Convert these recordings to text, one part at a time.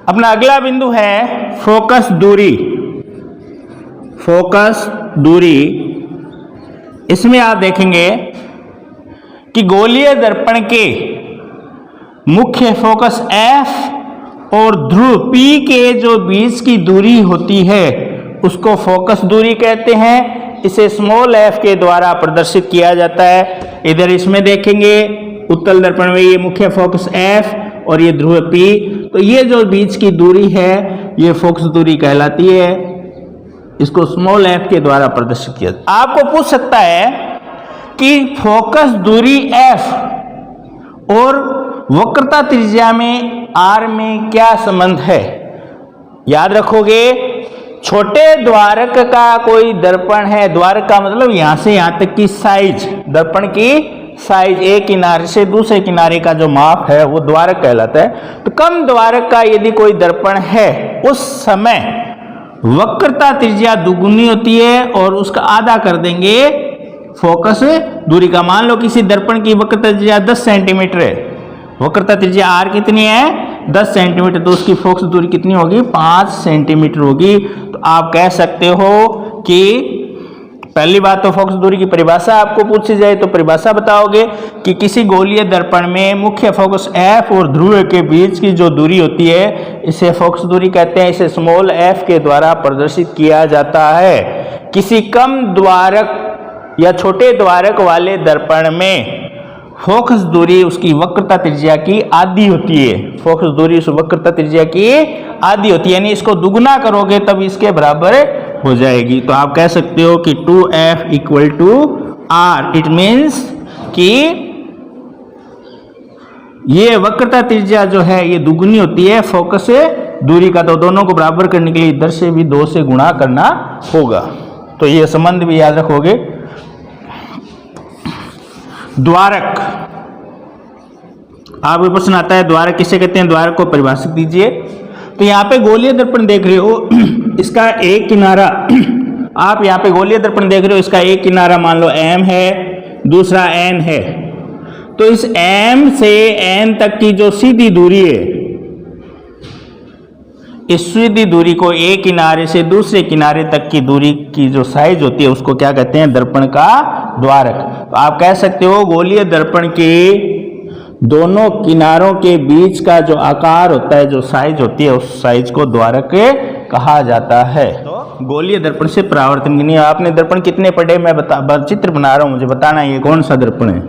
अपना अगला बिंदु है फोकस दूरी। फोकस दूरी, इसमें आप देखेंगे कि गोलीय दर्पण के मुख्य फोकस F और ध्रुव P के जो बीच की दूरी होती है उसको फोकस दूरी कहते हैं। इसे स्मॉल f के द्वारा प्रदर्शित किया जाता है। इधर इसमें देखेंगे उत्तल दर्पण में ये मुख्य फोकस F और ये ध्रुव P, तो ये जो बीच की दूरी है ये फोकस दूरी कहलाती है। इसको स्मॉल f के द्वारा प्रदर्शित किया जाता है। आपको पूछ सकता है कि फोकस दूरी F और वक्रता त्रिज्या में R में क्या संबंध है। याद रखोगे, छोटे द्वारक का कोई दर्पण है, द्वारक का मतलब यहां से यहां तक की साइज, दर्पण की साइज, एक किनारे से दूसरे किनारे का जो माप है वो द्वारक कहलाता है। तो कम द्वारक का यदि कोई दर्पण है उस समय वक्रता त्रिज्या दुगुनी होती है और उसका आधा कर देंगे फोकस दूरी का। मान लो किसी दर्पण की वक्रता त्रिज्या 10 सेंटीमीटर है, वक्रता त्रिज्या R कितनी है 10 सेंटीमीटर, तो उसकी फोकस दूरी कितनी होगी 5 सेंटीमीटर होगी। तो आप कह सकते हो कि पहली बात तो फोकस दूरी की परिभाषा आपको पूछी जाए तो परिभाषा बताओगे कि किसी गोलीय दर्पण में मुख्य फोकस F और ध्रुव के बीच की जो दूरी होती है इसे फोकस दूरी कहते हैं। इसे स्मॉल f के द्वारा प्रदर्शित किया जाता है। किसी कम द्वारक या छोटे द्वारक वाले दर्पण में फोकस दूरी उसकी वक्रता त्रिज्या की आधी होती है। फोकस दूरी उस वक्रता त्रिज्या की आधी होती है, यानी इसको दुगुना करोगे तब इसके बराबर हो जाएगी। तो आप कह सकते हो कि 2f equal to R। It means कि ये वक्रता त्रिज्या जो है ये दुगुनी होती है फोकस दूरी का, तो दोनों को बराबर करने के लिए इधर से भी 2 से गुणा करना होगा। तो ये संबंध भी याद रखोगे। द्वारक, आपको प्रश्न आता है द्वारक किसे कहते हैं, द्वारक को परिभाषित कीजिए। तो यहाँ पे गोलीय दर्पण देख रहे हो, इसका एक किनारा, आप यहाँ पे गोलीय दर्पण देख रहे हो, इसका एक किनारा मान लो M है, दूसरा N है। तो इस M से N तक की जो सीधी दूरी है, इस सीधी दूरी को एक किनारे से दूसरे किनारे तक की दूरी की जो साइज होती है उसको क्या कहते हैं, दर्पण का द्वारक। तो आप कह सकते हो गोलीय दर्पण के दोनों किनारों के बीच का जो आकार होता है, जो साइज होती है, उस साइज को द्वारक कहा जाता है। तो गोलीय दर्पण से परावर्तन की नहीं। आपने दर्पण कितने पढ़े, मैं चित्र बना रहा हूं, मुझे बताना ये कौन सा दर्पण है,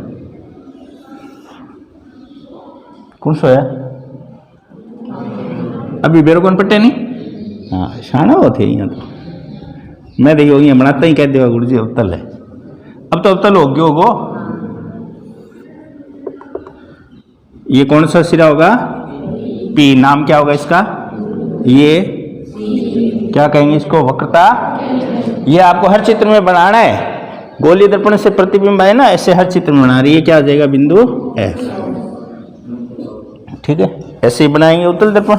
कौन सा है। अभी बेरो कौन पट्टे नहीं, हाँ शाना होते यहाँ तो मैं देखियो ये बनाता ही कह देगा गुरु जी अवतल है। अब तो अवतल हो गया होगो। ये कौन सा सिरा होगा, P। नाम क्या होगा इसका, ये क्या कहेंगे इसको, वक्रता। ये आपको हर चित्र में बनाना है। गोलीय दर्पण से प्रतिबिंब है ना, ऐसे हर चित्र में बना रही है। क्या आ जाएगा, बिंदु F। ठीक है, ऐसे ही बनाएंगे उत्तल दर्पण।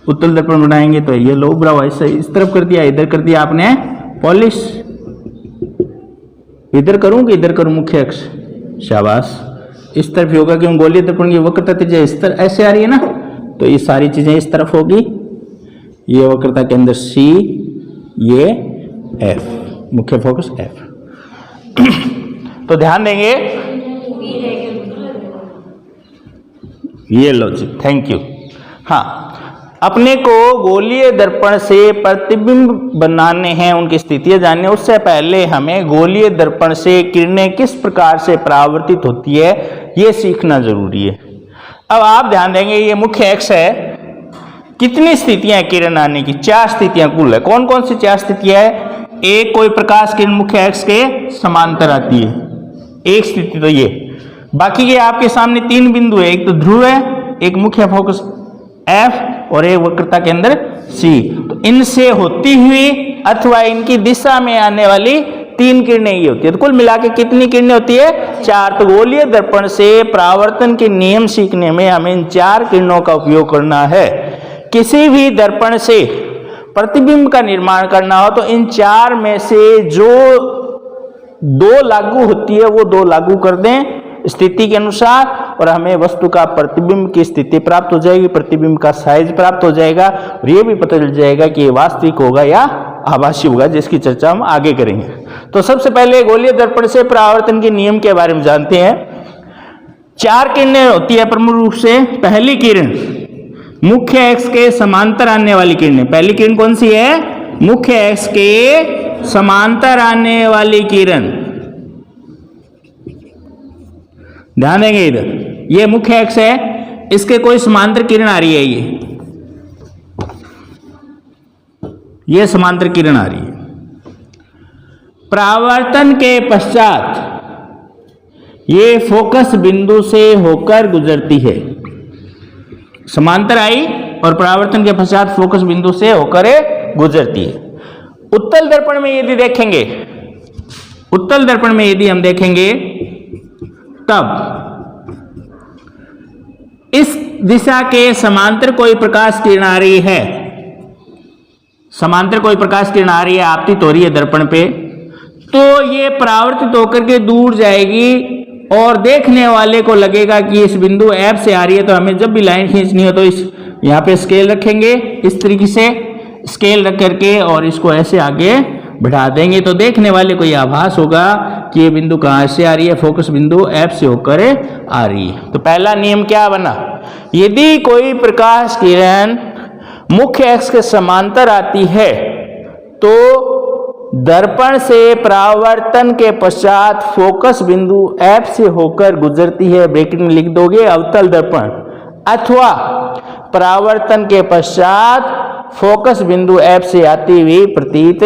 उत्तल दर्पण बनाएंगे तो ये लो ब्राउ ऐसे इस तरफ कर दिया, इधर कर दिया आपने पॉलिश। इधर करूं कि इधर करूं मुख्य अक्ष, शाबाश। इस तरफ होगा क्योंकि गोलीय दर्पण की वक्रता त्रिज्या इस तरफ ऐसे आ रही है ना, तो ये सारी चीजें इस तरफ होगी। ये वक्रता के अंदर C, ये F, मुख्य फोकस F। तो ध्यान देंगे, ये लॉजिक, थैंक यू। हाँ, अपने को गोलीय दर्पण से प्रतिबिंब बनाने हैं, उनकी स्थितियां जानने, उससे पहले हमें गोलीय दर्पण से किरणें किस प्रकार से परावर्तित होती है ये सीखना जरूरी है। अब आप ध्यान देंगे, ये मुख्य अक्ष है, कितनी स्थितियां किरण आने की, 4 स्थितियां कुल है। कौन कौन सी 4 स्थितियां है, एक कोई प्रकाश किरण मुख्य अक्ष के समांतर आती है, एक स्थिति तो ये। बाकी के आपके सामने 3 बिंदु है, एक तो ध्रुव है, एक मुख्य फोकस F और एक वक्रता के अंदर C। तो इनसे होती हुई अथवा इनकी दिशा में आने वाली 3 किरणें ये होती है। तो कुल मिला के कितनी किरणें होती है, 4। तो गोलीय दर्पण से परावर्तन के नियम सीखने में हमें इन 4 किरणों का उपयोग करना है। किसी भी दर्पण से प्रतिबिंब का निर्माण करना हो तो इन 4 में से जो 2 लागू होती है वो 2 लागू कर दें। स्थिति के अनुसार, और हमें वस्तु का प्रतिबिंब की स्थिति प्राप्त हो जाएगी, प्रतिबिंब का साइज प्राप्त हो जाएगा, और ये भी पता चल जाएगा कि ये वास्तविक होगा या आभासी होगा, जिसकी चर्चा हम आगे करेंगे। तो सबसे पहले गोलीय दर्पण से परावर्तन के नियम के बारे में जानते हैं। 4 किरणें होती है प्रमुख रूप से। पहली किरण मुख्य अक्ष के समांतर आने वाली किरणें। पहली किरण कौन सी है? मुख्य अक्ष के समांतर आने वाली किरण। ध्यान देंगे इधर, ये मुख्य अक्ष है, इसके कोई समांतर किरण आ रही है, ये समांतर किरण आ रही है। परावर्तन के पश्चात ये फोकस बिंदु से होकर गुजरती है। समांतर आई और परावर्तन के पश्चात फोकस बिंदु से होकर गुजरती है। उत्तल दर्पण में यदि देखेंगे, उत्तल दर्पण में यदि हम देखेंगे तब इस दिशा के समांतर कोई प्रकाश किरण आ रही है, समांतर कोई प्रकाश किरण आ रही है, आपतित हो रही है दर्पण पे, तो ये परावर्तित होकर के दूर जाएगी और देखने वाले को लगेगा कि इस बिंदु F से आ रही है। तो हमें जब भी लाइन खींचनी हो तो इस यहाँ पे स्केल रखेंगे, इस तरीके से स्केल रख करके और इसको ऐसे आगे बढ़ा देंगे, तो देखने वाले को यह आभास होगा कि ये बिंदु कहाँ से आ रही है, फोकस बिंदु F से होकर आ रही है। तो पहला नियम क्या बना? यदि कोई प्रकाश किरण मुख्य अक्ष के समांतर आती है तो दर्पण से परावर्तन के पश्चात फोकस बिंदु F से होकर गुजरती है, ब्रैकेट में लिख दोगे अवतल दर्पण, अथवा परावर्तन के पश्चात फोकस बिंदु F से आती हुई प्रतीत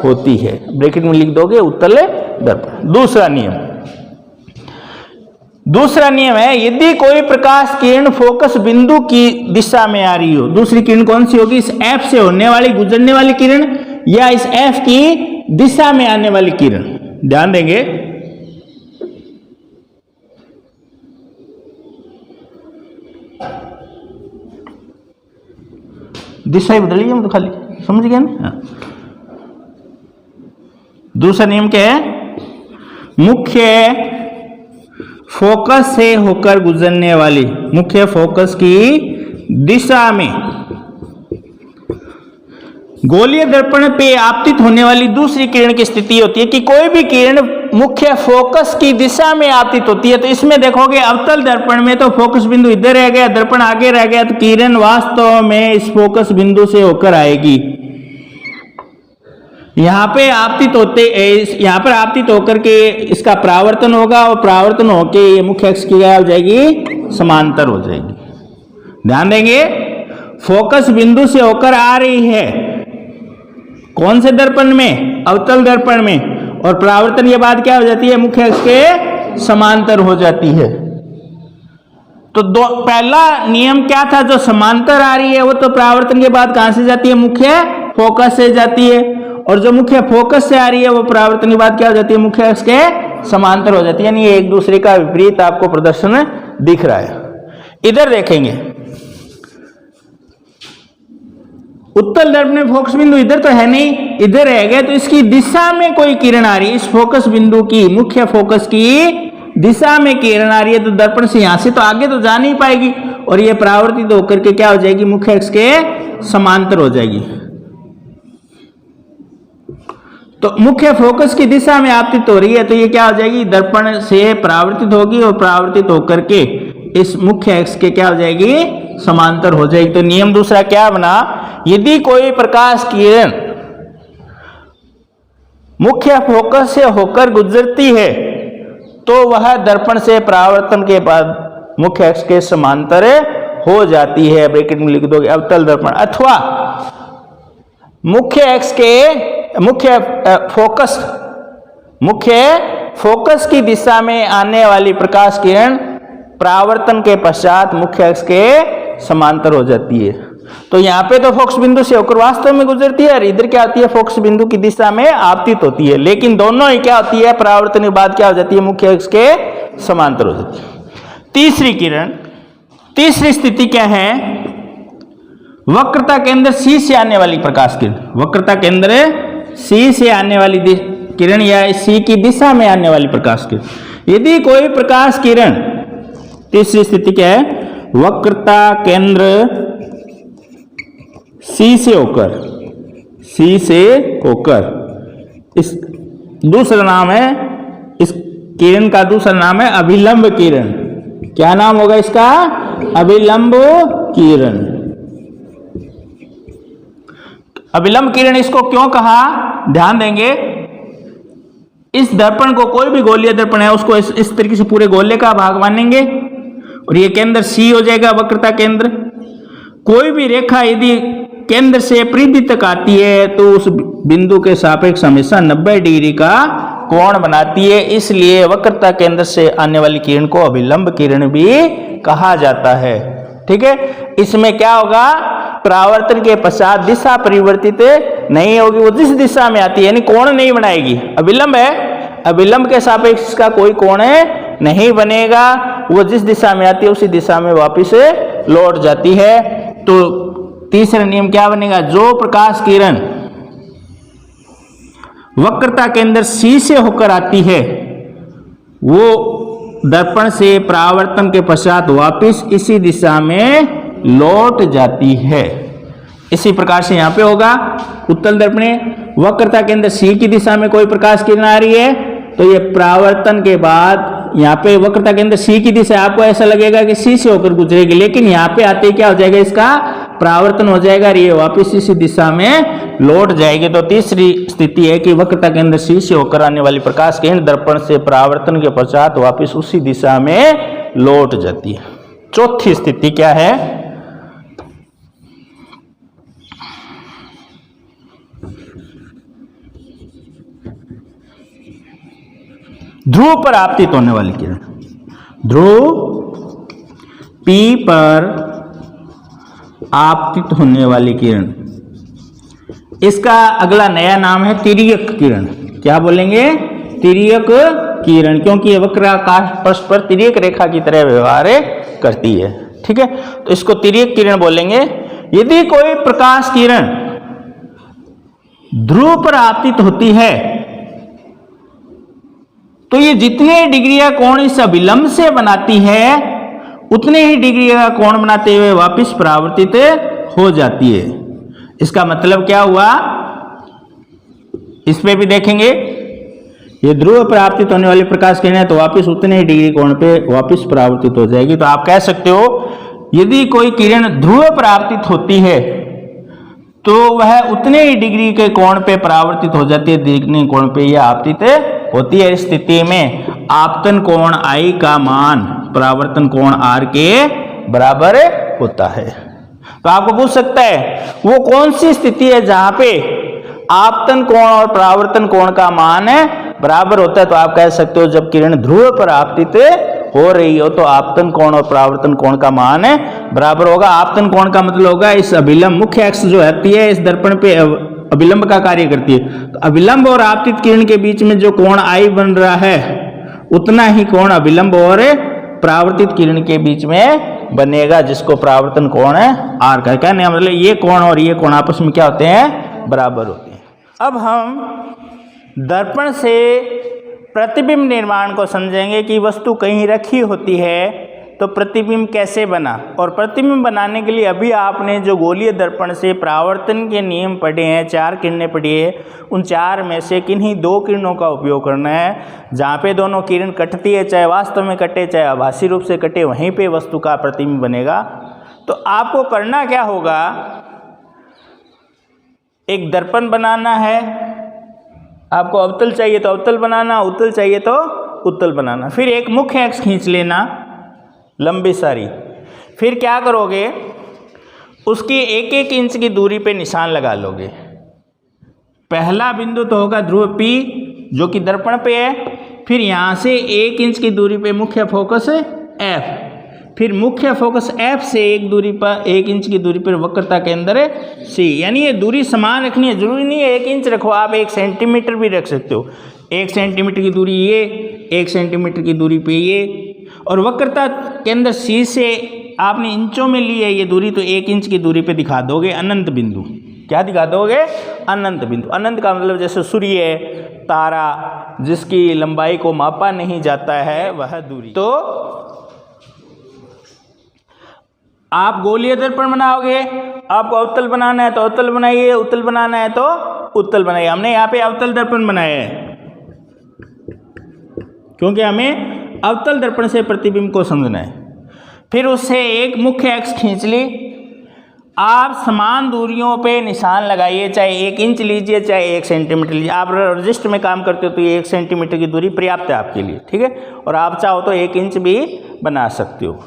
होती है, ब्रैकेट में लिख दोगे उत्तल दर्पण। दूसरा नियम है, यदि कोई प्रकाश किरण फोकस बिंदु की दिशा में आ रही हो, दूसरी किरण कौन सी होगी? इस F से होने वाली गुजरने वाली किरण या इस F की दिशा में आने वाली किरण। ध्यान देंगे, दिशा ही बदलिए हम तो खाली, समझ गए ना? दूसरा नियम क्या है? मुख्य फोकस से होकर गुजरने वाली, मुख्य फोकस की दिशा में गोलीय दर्पण पे आपतित होने वाली दूसरी किरण की स्थिति होती है कि कोई भी किरण मुख्य फोकस की दिशा में आपतित होती है। तो इसमें देखोगे अवतल दर्पण में तो फोकस बिंदु इधर रह गया, दर्पण आगे रह गया, तो किरण वास्तव में इस फोकस बिंदु से होकर आएगी। यहाँ पे आपतित होते, यहाँ पर आपतित होकर के इसका परावर्तन होगा और परावर्तन होकर ये मुख्य अक्ष की क्या हो जाएगी? समांतर हो जाएगी। ध्यान देंगे, फोकस बिंदु से होकर आ रही है कौन से दर्पण में? अवतल दर्पण में, और परावर्तन के बाद क्या हो जाती है? मुख्य अक्ष के समांतर हो जाती है। तो पहला नियम क्या था? जो समांतर आ रही है वो तो परावर्तन के बाद कहां से जाती है? मुख्य फोकस से जाती है, और जो मुख्य फोकस से आ रही है वो परावर्तन के बाद क्या हो जाती है? मुख्य अक्ष के समांतर हो जाती है। यानी एक दूसरे का विपरीत आपको प्रदर्शन दिख रहा है। इधर देखेंगे, उत्तल दर्पण में फोकस बिंदु इधर तो है नहीं, इधर रह गया, तो इसकी दिशा में कोई किरण आ रही है, इस फोकस बिंदु की, मुख्य फोकस की दिशा में किरण आ रही है, तो दर्पण से यहां से तो आगे तो जा नहीं पाएगी, और ये परावर्तित होकर के क्या हो जाएगी? मुख्य अक्ष के समांतर हो जाएगी। तो मुख्य फोकस की दिशा में आपतित हो रही है, तो ये क्या हो जाएगी? दर्पण से परावर्तित होगी और परावर्तित होकर के इस मुख्य अक्ष के क्या हो जाएगी? समांतर हो जाएगी। तो नियम दूसरा क्या बना? यदि कोई प्रकाश किरण मुख्य फोकस से होकर गुजरती है तो वह दर्पण से परावर्तन के बाद मुख्य अक्ष के समांतर हो जाती है, ब्रैकेट में लिख दोगे अवतल दर्पण, अथवा मुख्य अक्ष के मुख्य फोकस की दिशा में आने वाली प्रकाश किरण परावर्तन के पश्चात मुख्य अक्ष के समांतर हो जाती है। तो यहाँ पे तो फोकस बिंदु से होकर वास्तव में गुजरती है, और इधर क्या होती है? फोकस बिंदु की दिशा में आपतित होती है, लेकिन दोनों ही क्या होती है? परावर्तन के बाद क्या हो जाती है? मुख्य अक्ष के समांतर हो जाती है। तीसरी किरण, तीसरी स्थिति क्या है? वक्रता केंद्र C से आने वाली प्रकाश किरण, वक्रता केंद्र C से आने वाली किरण या C की दिशा में आने वाली प्रकाश किरण। यदि कोई प्रकाश किरण, तीसरी स्थिति क्या है, वक्रता केंद्र C से होकर, इस दूसरा नाम है, इस किरण का दूसरा नाम है अभिलंब किरण। क्या नाम होगा इसका? अभिलंब किरण। अभिलंब किरण इसको क्यों कहा, ध्यान देंगे। इस दर्पण को, कोई भी गोलीय दर्पण है उसको इस तरीके से पूरे गोले का भाग मानेंगे और ये केंद्र C हो जाएगा, वक्रता केंद्र। कोई भी रेखा यदि केंद्र से परिधि तक आती है तो उस बिंदु के सापेक्ष हमेशा 90 डिग्री का कोण बनाती है, इसलिए वक्रता केंद्र से आने वाली किरण को अभिलंब किरण भी कहा जाता है। ठीक है, इसमें क्या होगा, परावर्तन के पश्चात दिशा परिवर्तित नहीं होगी, वो जिस दिशा में आती है यानी कोण नहीं बनाएगी। अभिलंब है, अभिलंब के सापेक्ष का कोई कोण नहीं बनेगा, वो जिस दिशा में आती है उसी दिशा में वापिस लौट जाती है। तो तीसरा नियम क्या बनेगा, जो प्रकाश किरण वक्रता केंद्र C से होकर आती है वो दर्पण से परावर्तन के पश्चात वापिस इसी दिशा में लौट जाती है। इसी प्रकार से यहां पे होगा, उत्तल दर्पण वक्रता केंद्र C की दिशा में कोई प्रकाश किरण आ रही है तो ये परावर्तन के बाद यहाँ पे वक्रता केंद्र C की दिशा, आपको ऐसा लगेगा कि C से होकर गुजरेगी, लेकिन यहाँ पे आते क्या हो जाएगा, इसका परावर्तन हो जाएगा और ये वापिस इसी दिशा में लौट जाएगी। तो तीसरी स्थिति है कि वक्रता केंद्र C से होकर आने वाली प्रकाश किरण दर्पण से परावर्तन के पश्चात वापिस उसी दिशा में लौट जाती है। चौथी स्थिति क्या है, ध्रुव पर आपतित होने वाली किरण। ध्रुव P पर आपतित होने वाली किरण, इसका अगला नया नाम है तिर्यक किरण। क्या बोलेंगे, तिर्यक किरण, क्योंकि यह वक्राकाश पृष्ठ पर तिर्यक रेखा की तरह व्यवहार करती है। ठीक है, तो इसको तिर्यक किरण बोलेंगे। यदि कोई प्रकाश किरण ध्रुव पर आपतित होती है तो ये जितने डिग्री का कोण इस अभिलंब से बनाती है उतने ही डिग्री का कोण बनाते हुए वापस परावर्तित हो जाती है। इसका मतलब क्या हुआ, इस पे भी देखेंगे, ये ध्रुव पर आपतित होने वाली प्रकाश किरण है तो वापस उतने ही डिग्री कोण पे वापस परावर्तित हो जाएगी। तो आप कह सकते हो यदि कोई किरण ध्रुव पर आपतित होती है तो वह उतने ही डिग्री के कोण पे परावर्तित हो जाती है, जितने कोण पे यह आपतित होती है। इस स्थिति में आपतन कोण I का मान परावर्तन कोण R के बराबर होता है। तो आपको पूछ सकता है वो कौन सी स्थिति है जहां पे आपतन कोण और परावर्तन कोण का मान बराबर होता है। तो आप कह सकते हो जब किरण ध्रुव पर आपतित हो रही हो तो आपतन कोण और परावर्तन कोण का मान बराबर होगा। आपतन कोण का मतलब होगा इस अभिलंब मुख्य अक्ष जो होती है इस दर्पण पे अभिलंब का कार्य करती है। तो अभिलंब और आपतित किरण के बीच में जो कोण I बन रहा है उतना ही कोण अभिलंब और परावर्तित किरण के बीच में बनेगा, जिसको परावर्तन कोण R का कहने का मतलब ये कोण और ये कोण आपस में क्या होते हैं, बराबर होते हैं। अब हम दर्पण से प्रतिबिंब निर्माण को समझेंगे कि वस्तु कहीं रखी होती है तो प्रतिबिंब कैसे बना। और प्रतिबिंब बनाने के लिए अभी आपने जो गोलीय दर्पण से परावर्तन के नियम पढ़े हैं, 4 किरणें पढ़ी है, उन 4 में से किन्हीं 2 किरणों का उपयोग करना है। जहाँ पे दोनों किरण कटती है, चाहे वास्तव में कटे चाहे आभासी रूप से कटे, वहीं पे वस्तु का प्रतिबिंब बनेगा। तो आपको करना क्या होगा, एक दर्पण बनाना है, आपको अवतल चाहिए तो अवतल बनाना, उत्तल चाहिए तो उत्तल बनाना। फिर एक मुख्य अक्ष खींच लेना लंबी सारी। फिर क्या करोगे, उसकी 1-1 इंच की दूरी पे निशान लगा लोगे। पहला बिंदु तो होगा ध्रुव P जो कि दर्पण पे है। फिर यहाँ से 1 इंच की दूरी पे मुख्य फोकस F, फिर मुख्य फोकस F से 1 इंच की दूरी पर वक्रता केंद्र C। यानी ये दूरी समान रखनी है, जरूरी नहीं है 1 इंच रखो, आप 1 सेंटीमीटर भी रख सकते हो। 1 सेंटीमीटर की दूरी ये, 1 सेंटीमीटर की दूरी पे ये, और वक्रता केंद्र C से आपने इंचों में ली है ये दूरी तो 1 इंच की दूरी पे दिखा दोगे अनंत बिंदु। क्या दिखा दोगे? अनंत बिंदु। अनंत का मतलब जैसे सूर्य, तारा, जिसकी लंबाई को मापा नहीं जाता है वह दूरी। तो आप गोलीय दर्पण बनाओगे, आपको अवतल बनाना है तो अवतल बनाइए, उत्तल बनाना है तो उत्तल बनाइए। हमने यहाँ पे अवतल दर्पण बनाया है क्योंकि हमें अवतल दर्पण से प्रतिबिंब को समझना है। फिर उससे एक मुख्य अक्ष खींच ली, आप समान दूरियों पे निशान लगाइए, चाहे 1 इंच लीजिए चाहे 1 सेंटीमीटर लीजिए। आप रजिस्टर में काम करते हो तो ये 1 सेंटीमीटर की दूरी पर्याप्त है आपके लिए, ठीक है। और आप चाहो तो 1 इंच भी बना सकते हो।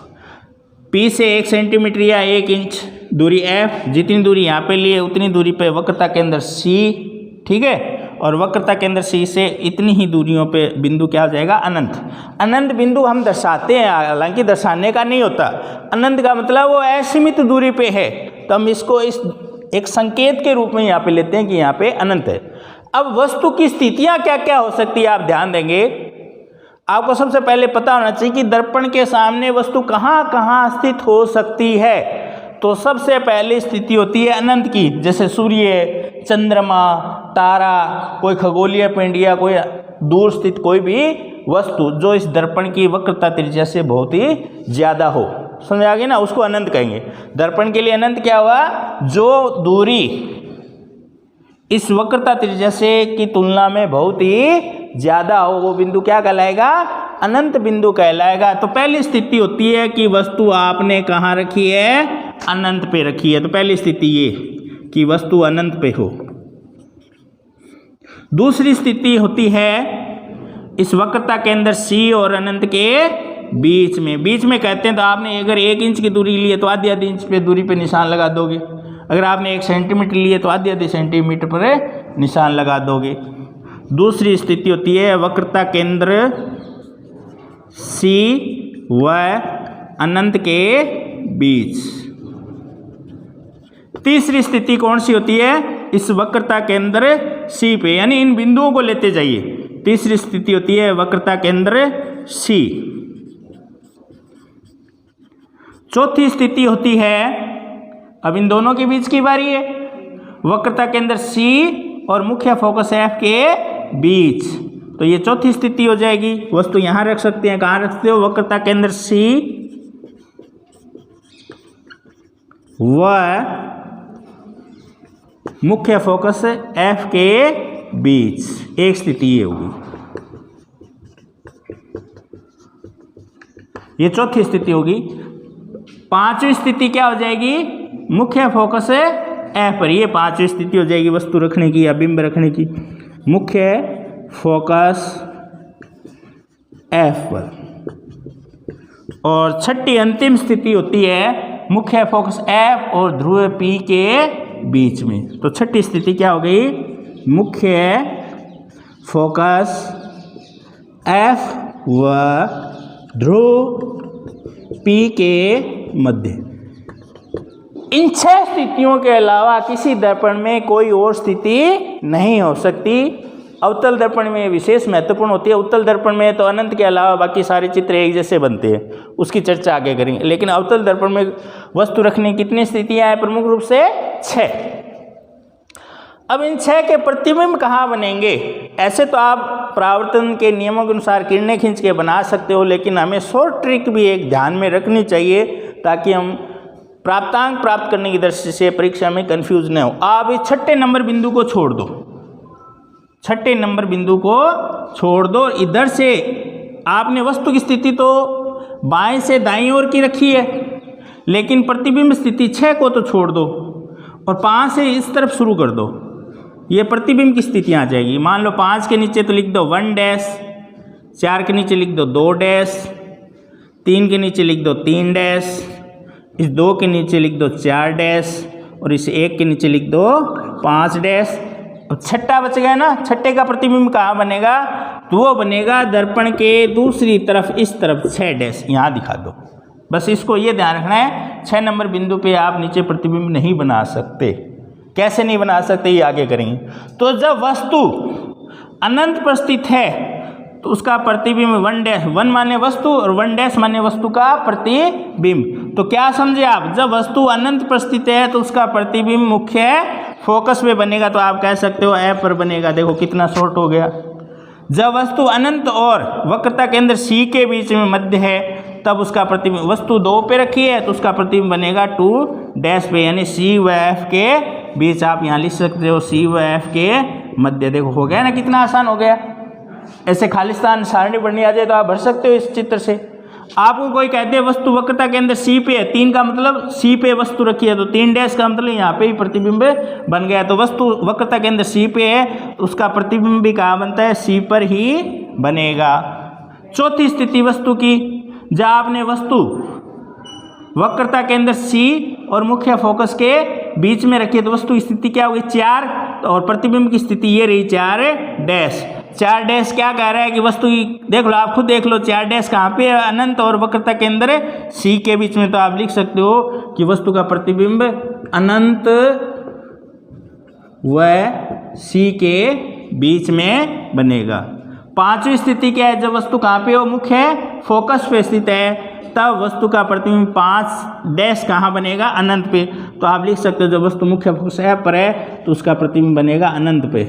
P से 1 सेंटीमीटर या 1 इंच दूरी F, जितनी दूरी यहाँ पे लिए उतनी दूरी पे वक्रता केंद्र C, ठीक है। और वक्रता केंद्र C से इतनी ही दूरियों पे बिंदु क्या हो जाएगा? अनंत। अनंत बिंदु हम दर्शाते हैं, हालांकि दर्शाने का नहीं होता। अनंत का मतलब वो असीमित दूरी पे है, तो हम इसको इस एक संकेत के रूप में यहाँ पे लेते हैं कि यहाँ पे अनंत है। अब वस्तु की स्थितियाँ क्या क्या हो सकती है, आप ध्यान देंगे। आपको सबसे पहले पता होना चाहिए कि दर्पण के सामने वस्तु कहाँ कहाँ स्थित हो सकती है। तो सबसे पहली स्थिति होती है अनंत की, जैसे सूर्य, चंद्रमा, तारा, कोई खगोलीय पिंड या कोई दूर स्थित कोई भी वस्तु जो इस दर्पण की वक्रता त्रिज्या से बहुत ही ज़्यादा हो। समझ आ गई ना, उसको अनंत कहेंगे। दर्पण के लिए अनंत क्या हुआ? जो दूरी इस वक्रता त्रिज्या से की तुलना में बहुत ही ज़्यादा हो वो बिंदु क्या कहलाएगा? अनंत बिंदु कहलाएगा। तो पहली स्थिति होती है कि वस्तु आपने कहाँ रखी है? अनंत पे रखी है। तो पहली स्थिति ये कि वस्तु अनंत पे हो। दूसरी स्थिति होती है इस वक्रता केंद्र C और अनंत के बीच में। बीच में कहते हैं तो आपने अगर 1 इंच की दूरी ली है तो आधी इंच पे दूरी पे निशान लगा दोगे। अगर आपने 1 सेंटीमीटर लिए तो आधी सेंटीमीटर पर निशान लगा दोगे। दूसरी स्थिति होती है वक्रता केंद्र C व अनंत के बीच। तीसरी स्थिति कौन सी होती है? इस वक्रता केंद्र C पे, यानी इन बिंदुओं को लेते जाइए। तीसरी स्थिति होती है वक्रता केंद्र C। चौथी स्थिति होती है, अब इन दोनों के बीच की बारी है, वक्रता केंद्र C और मुख्य फोकस F के बीच। तो ये चौथी स्थिति हो जाएगी। वस्तु यहां रख सकते हैं, कहां रखते हो? वक्रता केंद्र C व मुख्य फोकस F के बीच। एक स्थिति ये होगी, ये चौथी स्थिति होगी। पांचवी स्थिति क्या हो जाएगी? मुख्य फोकस F पर। ये पांचवी स्थिति हो जाएगी वस्तु रखने की या बिंब रखने की, मुख्य फोकस F पर। और छठी अंतिम स्थिति होती है मुख्य फोकस F और ध्रुव P के बीच में। तो छठी स्थिति क्या हो गई? मुख्य फोकस F व ध्रुव P के मध्य। इन 6 स्थितियों के अलावा किसी दर्पण में कोई और स्थिति नहीं हो सकती। अवतल दर्पण में विशेष महत्वपूर्ण होती है। उत्तल दर्पण में तो अनंत के अलावा बाकी सारे चित्र एक जैसे बनते हैं, उसकी चर्चा आगे करेंगे। लेकिन अवतल दर्पण में वस्तु रखने की कितनी स्थितियां हैं? प्रमुख रूप से 6। अब इन 6 के प्रतिबिंब कहाँ बनेंगे? ऐसे तो आप परावर्तन के नियमों के अनुसार किरणें खींच के बना सकते हो, लेकिन हमें शॉर्ट ट्रिक भी एक ध्यान में रखनी चाहिए ताकि हम प्राप्तांक प्राप्त करने की दृष्टि से परीक्षा में कंफ्यूज न हो। आप इस 6ठे नंबर बिंदु को छोड़ दो, 6ठे नंबर बिंदु को छोड़ दो। इधर से आपने वस्तु की स्थिति तो बाएं से दाईं ओर की रखी है, लेकिन प्रतिबिंब स्थिति 6 को तो छोड़ दो और 5 से इस तरफ शुरू कर दो। ये प्रतिबिंब की स्थितियाँ आ जाएगी। मान लो 5 के नीचे तो लिख दो 1 डैश, 4 के नीचे लिख दो 2 डैश, 3 के नीचे लिख दो 3 डैश, इस 2 के नीचे लिख दो 4 डैश और इस 1 के नीचे लिख दो 5 डैश। अब 6ठा बच गया ना। 6ठे का प्रतिबिंब कहाँ बनेगा? तो वो बनेगा दर्पण के दूसरी तरफ, इस तरफ 6 डैश यहाँ दिखा दो। बस इसको ये ध्यान रखना है, 6 नंबर बिंदु पे आप नीचे प्रतिबिंब नहीं बना सकते। कैसे नहीं बना सकते ये आगे करेंगे। तो जब वस्तु अनंत पर स्थित है तो उसका प्रतिबिंब 1 डैश, 1 माने वस्तु और 1 डैश माने वस्तु का प्रतिबिंब। तो क्या समझे आप? जब वस्तु अनंत पर स्थित है तो उसका प्रतिबिंब मुख्य फोकस पे बनेगा तो आप कह सकते हो एफ पर बनेगा। देखो कितना शॉर्ट हो गया। जब वस्तु अनंत और वक्रता केंद्र सी के बीच में मध्य है तब उसका प्रतिबिंब, वस्तु 2 पे रखी है तो उसका प्रतिबिंब बनेगा 2 डैश पे, यानी सी व एफ के बीच। आप यहाँ लिख सकते हो सी व एफ के मध्य। देखो हो गया ना, कितना आसान हो गया। ऐसे खालिस्तान सारणी बढ़नी आ जाए तो आप भर सकते हो इस चित्र से। आपको कोई कहते हैं वस्तु वक्रता के अंदर सी पे है, 3 का मतलब सी पे वस्तु रखी है तो 3 डैश का मतलब यहाँ पे ही प्रतिबिंब बन गया। तो वस्तु वक्रता के अंदर सी पे है तो उसका प्रतिबिंब भी कहाँ बनता है, सी पर ही बनेगा। चौथी स्थिति वस्तु की, जब आपने वस्तु वक्रता के अंदर सी और मुख्य फोकस के बीच में रखी है तो वस्तु की स्थिति क्या होगी, 4, और प्रतिबिंब की स्थिति ये रही 4 डैश। 4 डैश क्या कह रहा है कि वस्तु की, देख लो आप खुद देख लो 4 डैश कहाँ पे है, अनंत और वक्रता के अंदर सी के बीच में। तो आप लिख सकते हो कि वस्तु का प्रतिबिंब अनंत व सी के बीच में बनेगा। पांचवी स्थिति क्या है, जब वस्तु कहाँ पे हो, मुख्य फोकस पे स्थित है तब वस्तु का प्रतिबिंब 5 डैश कहाँ बनेगा, अनंत पे। तो आप लिख सकते हो जब वस्तु मुख्य फोकस पर है तो उसका प्रतिबिंब बनेगा अनंत पे।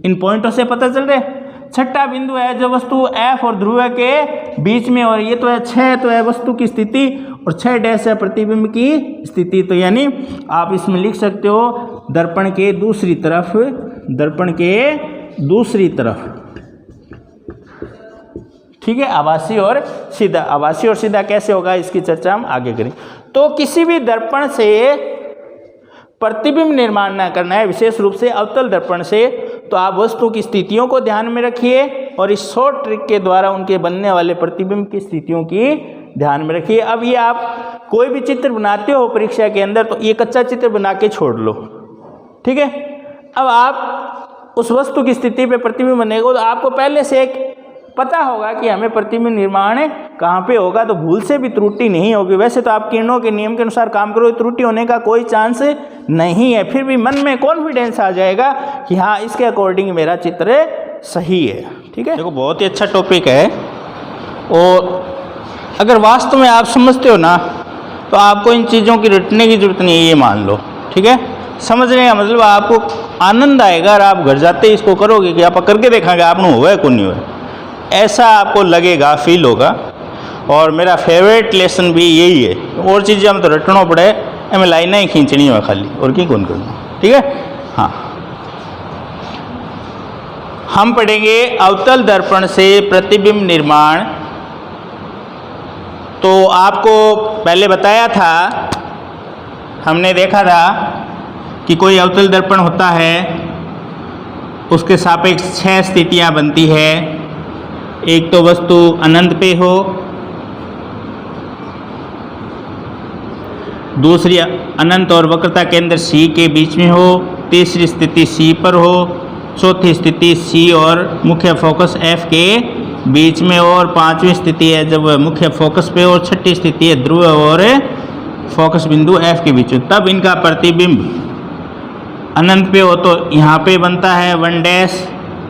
इन पॉइंटों से पता चल रहा है। छठा बिंदु है जब वस्तु एफ और ध्रुव के बीच में, और ये तो है 6 तो है वस्तु की स्थिति और 6 डैश है प्रतिबिंब की स्थिति। तो यानी आप इसमें लिख सकते हो दर्पण के दूसरी तरफ, दर्पण के दूसरी तरफ, ठीक है। आभासी और सीधा, आभासी और सीधा कैसे होगा इसकी चर्चा हम आगे करें। तो किसी भी दर्पण से प्रतिबिंब निर्माण न करना है, विशेष रूप से अवतल दर्पण से, तो आप वस्तु की स्थितियों को ध्यान में रखिए और इस शॉर्ट ट्रिक के द्वारा उनके बनने वाले प्रतिबिंब की स्थितियों की ध्यान में रखिए। अब ये आप कोई भी चित्र बनाते हो परीक्षा के अंदर तो ये कच्चा चित्र बना के छोड़ लो, ठीक है। अब आप उस वस्तु की स्थिति पे प्रतिबिंब बनेगा तो आपको पहले से एक पता होगा कि हमें प्रतिबिंब निर्माण कहाँ पे होगा, तो भूल से भी त्रुटि नहीं होगी। वैसे तो आप किरणों के नियम के अनुसार काम करो, त्रुटि होने का कोई चांस नहीं है। फिर भी मन में कॉन्फिडेंस आ जाएगा कि हाँ इसके अकॉर्डिंग मेरा चित्र सही है, ठीक है। देखो बहुत ही अच्छा टॉपिक है और अगर वास्तव में आप समझते हो ना तो आपको इन चीज़ों की रटने की जरूरत नहीं है, ये मान लो, ठीक है। समझने का मतलब आपको आनंद आएगा और आप घर जाते ही इसको करोगे कि आप करके देखेंगे आपने हुआ है कौन नहीं हुआ, ऐसा आपको लगेगा, फील होगा। और मेरा फेवरेट लेसन भी यही है। और चीज़ें हम तो रटना पड़े, हमें लाइनें ही खींचनी है खाली, और की कौन करना, ठीक है। हाँ, हम पढ़ेंगे अवतल दर्पण से प्रतिबिंब निर्माण। तो आपको पहले बताया था, हमने देखा था कि कोई अवतल दर्पण होता है, उसके सापेक्ष 6 स्थितियां बनती है। एक तो वस्तु अनंत पे हो, दूसरी अनंत और वक्रता केंद्र सी के बीच में हो, तीसरी स्थिति सी पर हो, चौथी स्थिति सी और मुख्य फोकस एफ के बीच में हो, और पांचवी स्थिति है जब मुख्य फोकस पे हो, और छठी स्थिति है ध्रुव और फोकस बिंदु एफ के बीच में। तब इनका प्रतिबिंब अनंत पे हो तो यहाँ पे बनता है 1 डैश,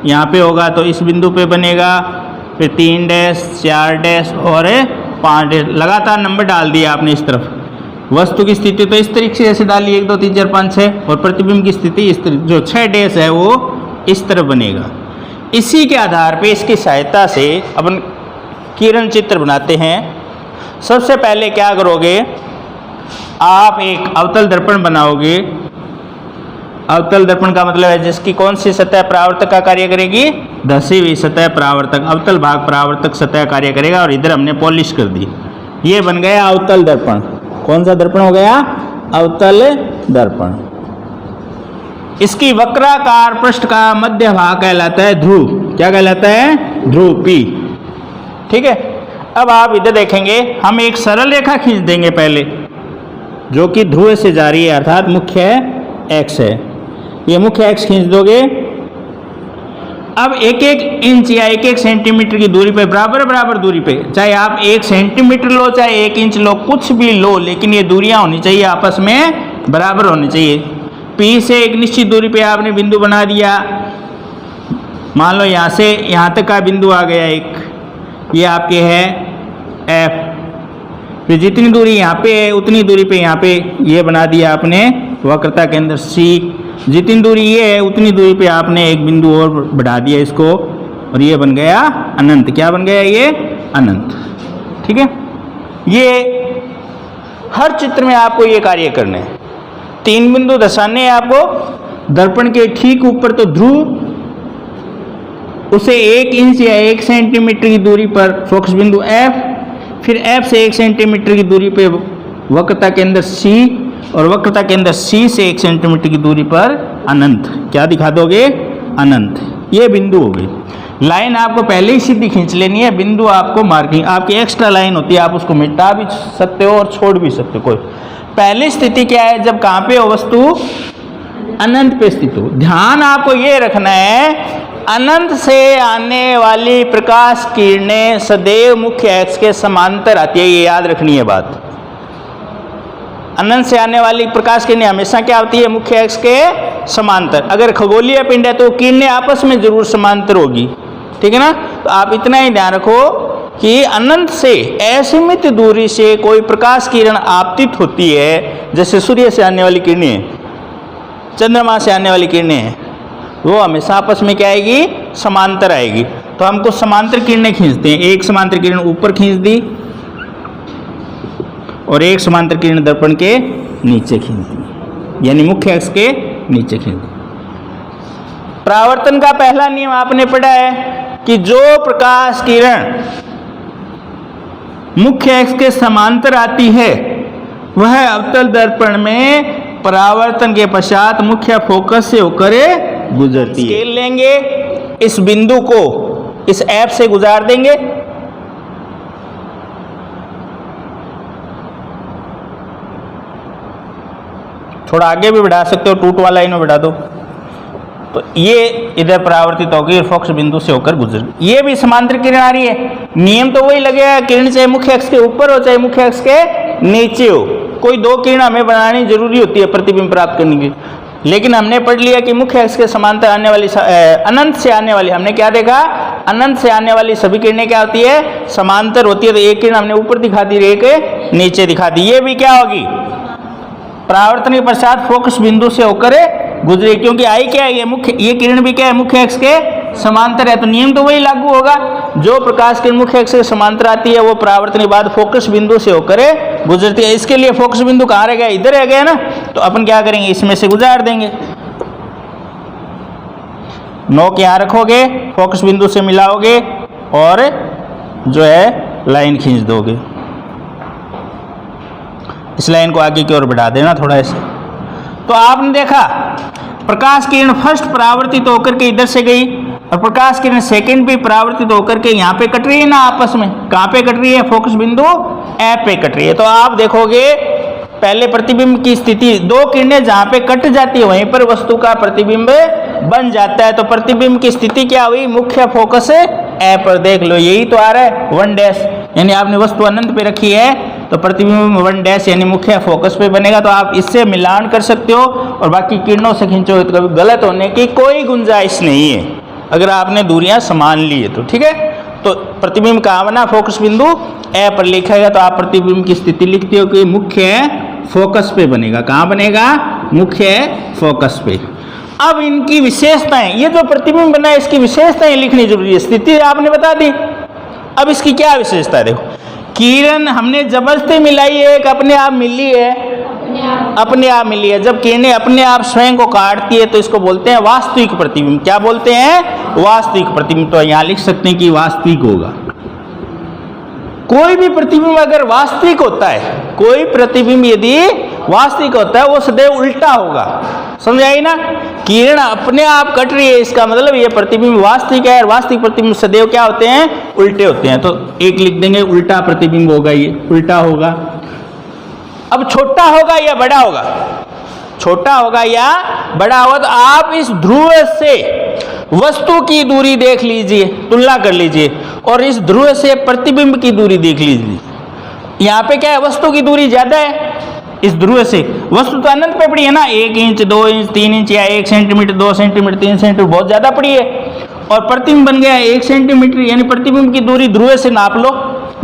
यहाँ पे होगा तो इस बिंदु पे बनेगा, फिर 3 डैश, 4 डैश और 5 डैश। लगातार नंबर डाल दिया आपने इस तरफ। वस्तु की स्थिति तो इस तरीके से डाली 1 2 3 4 5 6, और प्रतिबिंब की स्थिति इस तरह, जो 6 डैश है वो इस तरफ बनेगा। इसी के आधार पे, इसकी सहायता से अपन किरण चित्र बनाते हैं। सबसे पहले क्या करोगे, आप एक अवतल दर्पण बनाओगे। अवतल दर्पण का मतलब है जिसकी कौन सी सतह परावर्तक का कार्य करेगी, धसी हुई सतह परावर्तक, अवतल भाग परावर्तक सतह कार्य करेगा। और इधर हमने पॉलिश कर दी, ये बन गया अवतल दर्पण। कौन सा दर्पण हो गया, अवतल दर्पण। इसकी वक्राकार पृष्ठ का मध्य भाग कहलाता है ध्रुव। क्या कहलाता है, ध्रुव पी, ठीक है। अब आप इधर देखेंगे, हम एक सरल रेखा खींच देंगे पहले, जो कि ध्रुव से जा रही है, अर्थात मुख्य एक्स है। ये मुख्य एक्स खींच दोगे। अब 1-1 इंच या 1-1 सेंटीमीटर की दूरी पे, बराबर दूरी पे, चाहे आप 1 सेंटीमीटर लो चाहे 1 इंच लो, कुछ भी लो, लेकिन ये दूरियां होनी चाहिए आपस में बराबर होनी चाहिए। पी से एक निश्चित दूरी पे आपने बिंदु बना दिया। मान लो यहाँ से यहाँ तक का बिंदु आ गया एक, ये आपके है एफ। फिर जितनी दूरी यहाँ पे है उतनी दूरी पे यहाँ पे ये बना दिया आपने वक्रता के अंदर सी। जितनी दूरी ये है उतनी दूरी पे आपने एक बिंदु और बढ़ा दिया इसको, और ये बन गया अनंत। क्या बन गया? ये अनंत। ठीक है, ये हर चित्र में आपको ये कार्य करना है। 3 बिंदु दर्शाने हैं आपको। दर्पण के ठीक ऊपर तो ध्रुव, उसे 1 इंच या 1 सेंटीमीटर की दूरी पर फोकस बिंदु F, फिर F से 1 सेंटीमीटर की दूरी पे वक्रता केंद्र C, और वक्रता केंद्र C से 1 सेंटीमीटर की दूरी पर अनंत। क्या दिखा दोगे? अनंत। ये बिंदु हो गई। लाइन आपको पहले ही सीधी खींच लेनी है, बिंदु आपको मार्किंग, आपकी एक्स्ट्रा लाइन होती है, आप उसको मिटा भी सकते हो और छोड़ भी सकते हो। कोई पहली स्थिति क्या है? जब कहाँ पे हो वस्तु? अनंत पे स्थित हो। ध्यान आपको ये रखना है, अनंत से आने वाली प्रकाश किरणें सदैव मुख्य अक्ष के समांतर आती है, ये याद रखनी है बात। अनंत से आने वाली प्रकाश किरणें हमेशा क्या होती है? मुख्य अक्ष के समांतर। अगर खगोलीय पिंड है तो किरणें आपस में जरूर समांतर होगी, ठीक है ना। तो आप इतना ही ध्यान रखो कि अनंत से असीमित दूरी से कोई प्रकाश किरण आपतित होती है, जैसे सूर्य से आने वाली किरणें, चंद्रमा से आने वाली किरणें हैं, वो हमेशा आपस में क्या आएगी? समांतर आएगी। तो हमको समांतर किरणें खींचते हैं। एक समांतर किरण ऊपर खींच दी और एक समांतर किरण दर्पण के नीचे खींच दी, यानी मुख्य अक्ष के नीचे खींच दी। परावर्तन का पहला नियम आपने पढ़ा है कि जो प्रकाश किरण मुख्य अक्ष के समांतर आती है वह अवतल दर्पण में परावर्तन के पश्चात मुख्य फोकस से होकर गुजरती है। स्केल लेंगे, इस बिंदु को इस F से गुजार देंगे, थोड़ा आगे भी बढ़ा सकते हो, टूट वाला लाइन में बढ़ा दो। तो ये इधर परावर्तित होगी और फोकस बिंदु से होकर गुजर, ये भी समांतर किरण आ रही है। नियम तो वही लगेगा, किरण चाहे मुख्य अक्ष के ऊपर हो चाहे मुख्य अक्ष के नीचे हो, कोई 2 किरण हमें बनानी जरूरी होती है प्रतिबिंब प्राप्त करने की। लेकिन हमने पढ़ लिया कि मुख्य अक्ष के समांतर आने वाली अनंत से आने वाली, हमने क्या देखा? अनंत से आने वाली सभी किरणें क्या होती है? समांतर होती है। तो एक किरण हमने ऊपर दिखा दी, एक नीचे दिखा दी। ये भी क्या होगी? परावर्तन के पश्चात फोकस बिंदु से होकर गुजरे, क्योंकि आई क्या है? ये किरण भी क्या है? मुख्य अक्ष के समांतर है। तो नियम तो वही लागू होगा, जो प्रकाश किरण मुख्य अक्ष के समांतर आती है वो परावर्तन के बाद फोकस बिंदु से होकर गुजरती है। इसके लिए फोकस बिंदु कहाँ रह गया? इधर रह गया ना। तो अपन क्या करेंगे? इसमें से गुजार देंगे। नोक यहाँ रखोगे, फोकस बिंदु से मिलाओगे और जो है लाइन खींच दोगे। इस लाइन को आगे की ओर बढ़ा देना थोड़ा ऐसे। तो आपने देखा प्रकाश किरण फर्स्ट परावर्तित होकर के इधर से गई और प्रकाश किरण सेकंड भी परावर्तित होकर के यहाँ पे कट रही है ना आपस में। कहाँ पे कट रही है? फोकस बिंदु F पे कट रही है। तो आप देखोगे पहले प्रतिबिंब की स्थिति, 2 किरणें जहाँ पे कट जाती है वहीं पर वस्तु का प्रतिबिंब बन जाता है। तो प्रतिबिंब की स्थिति क्या हुई? मुख्य फोकस F पर। देख लो यही तो आ रहा है 1 डैश, यानी आपने वस्तु अनंत पे रखी है तो प्रतिबिंब 1 डैश यानी मुख्य फोकस पे बनेगा। तो आप इससे मिलान कर सकते हो और बाकी किरणों से खींचो तो कभी गलत होने की कोई गुंजाइश नहीं है, अगर आपने दूरियां समान ली है तो। ठीक है, तो प्रतिबिंब कहाँ बना? फोकस बिंदु ए पर लिखा है। तो आप प्रतिबिंब की स्थिति लिखते हो कि मुख्य फोकस पे बनेगा। कहाँ बनेगा? मुख्य फोकस पे। अब इनकी विशेषताएं, ये जो प्रतिबिंब बना है इसकी विशेषताएं लिखनी जरूरी है। स्थिति आपने बता दी, अब इसकी क्या विशेषता है? देखो, किरण हमने जबरदस्ती मिलाई है, एक अपने आप मिली है, अपने आप मिली है। जब किरणें अपने आप स्वयं को काटती है तो इसको बोलते हैं वास्तविक प्रतिबिंब। क्या बोलते हैं? वास्तविक प्रतिबिंब। तो यहाँ लिख सकते हैं कि वास्तविक होगा। कोई भी प्रतिबिंब अगर वास्तविक होता है, कोई प्रतिबिंब यदि वास्तविक होता है वो सदैव उल्टा होगा। समझ आई ना? किरण अपने आप कट रही है, इसका मतलब ये प्रतिबिंब वास्तविक है। और वास्तविक प्रतिबिंब सदैव क्या होते हैं? उल्टे होते हैं। तो एक लिख देंगे, उल्टा प्रतिबिंब होगा, ये उल्टा होगा। अब छोटा होगा या बड़ा होगा? छोटा होगा या बड़ा होगा? तो आप इस ध्रुव से वस्तु की दूरी देख लीजिए, तुलना कर लीजिए, और इस ध्रुव से प्रतिबिंब की दूरी देख लीजिए। यहाँ पे क्या है? वस्तु की दूरी ज्यादा है इस ध्रुव से। वस्तु तो अनंत पे पड़ी है ना, 1 इंच 2 इंच 3 इंच या 1 सेंटीमीटर 2 सेंटीमीटर 3 सेंटीमीटर बहुत ज्यादा पड़ी है। और प्रतिबिंब बन गया 1 सेंटीमीटर, यानी प्रतिबिंब की दूरी ध्रुव से नाप लो,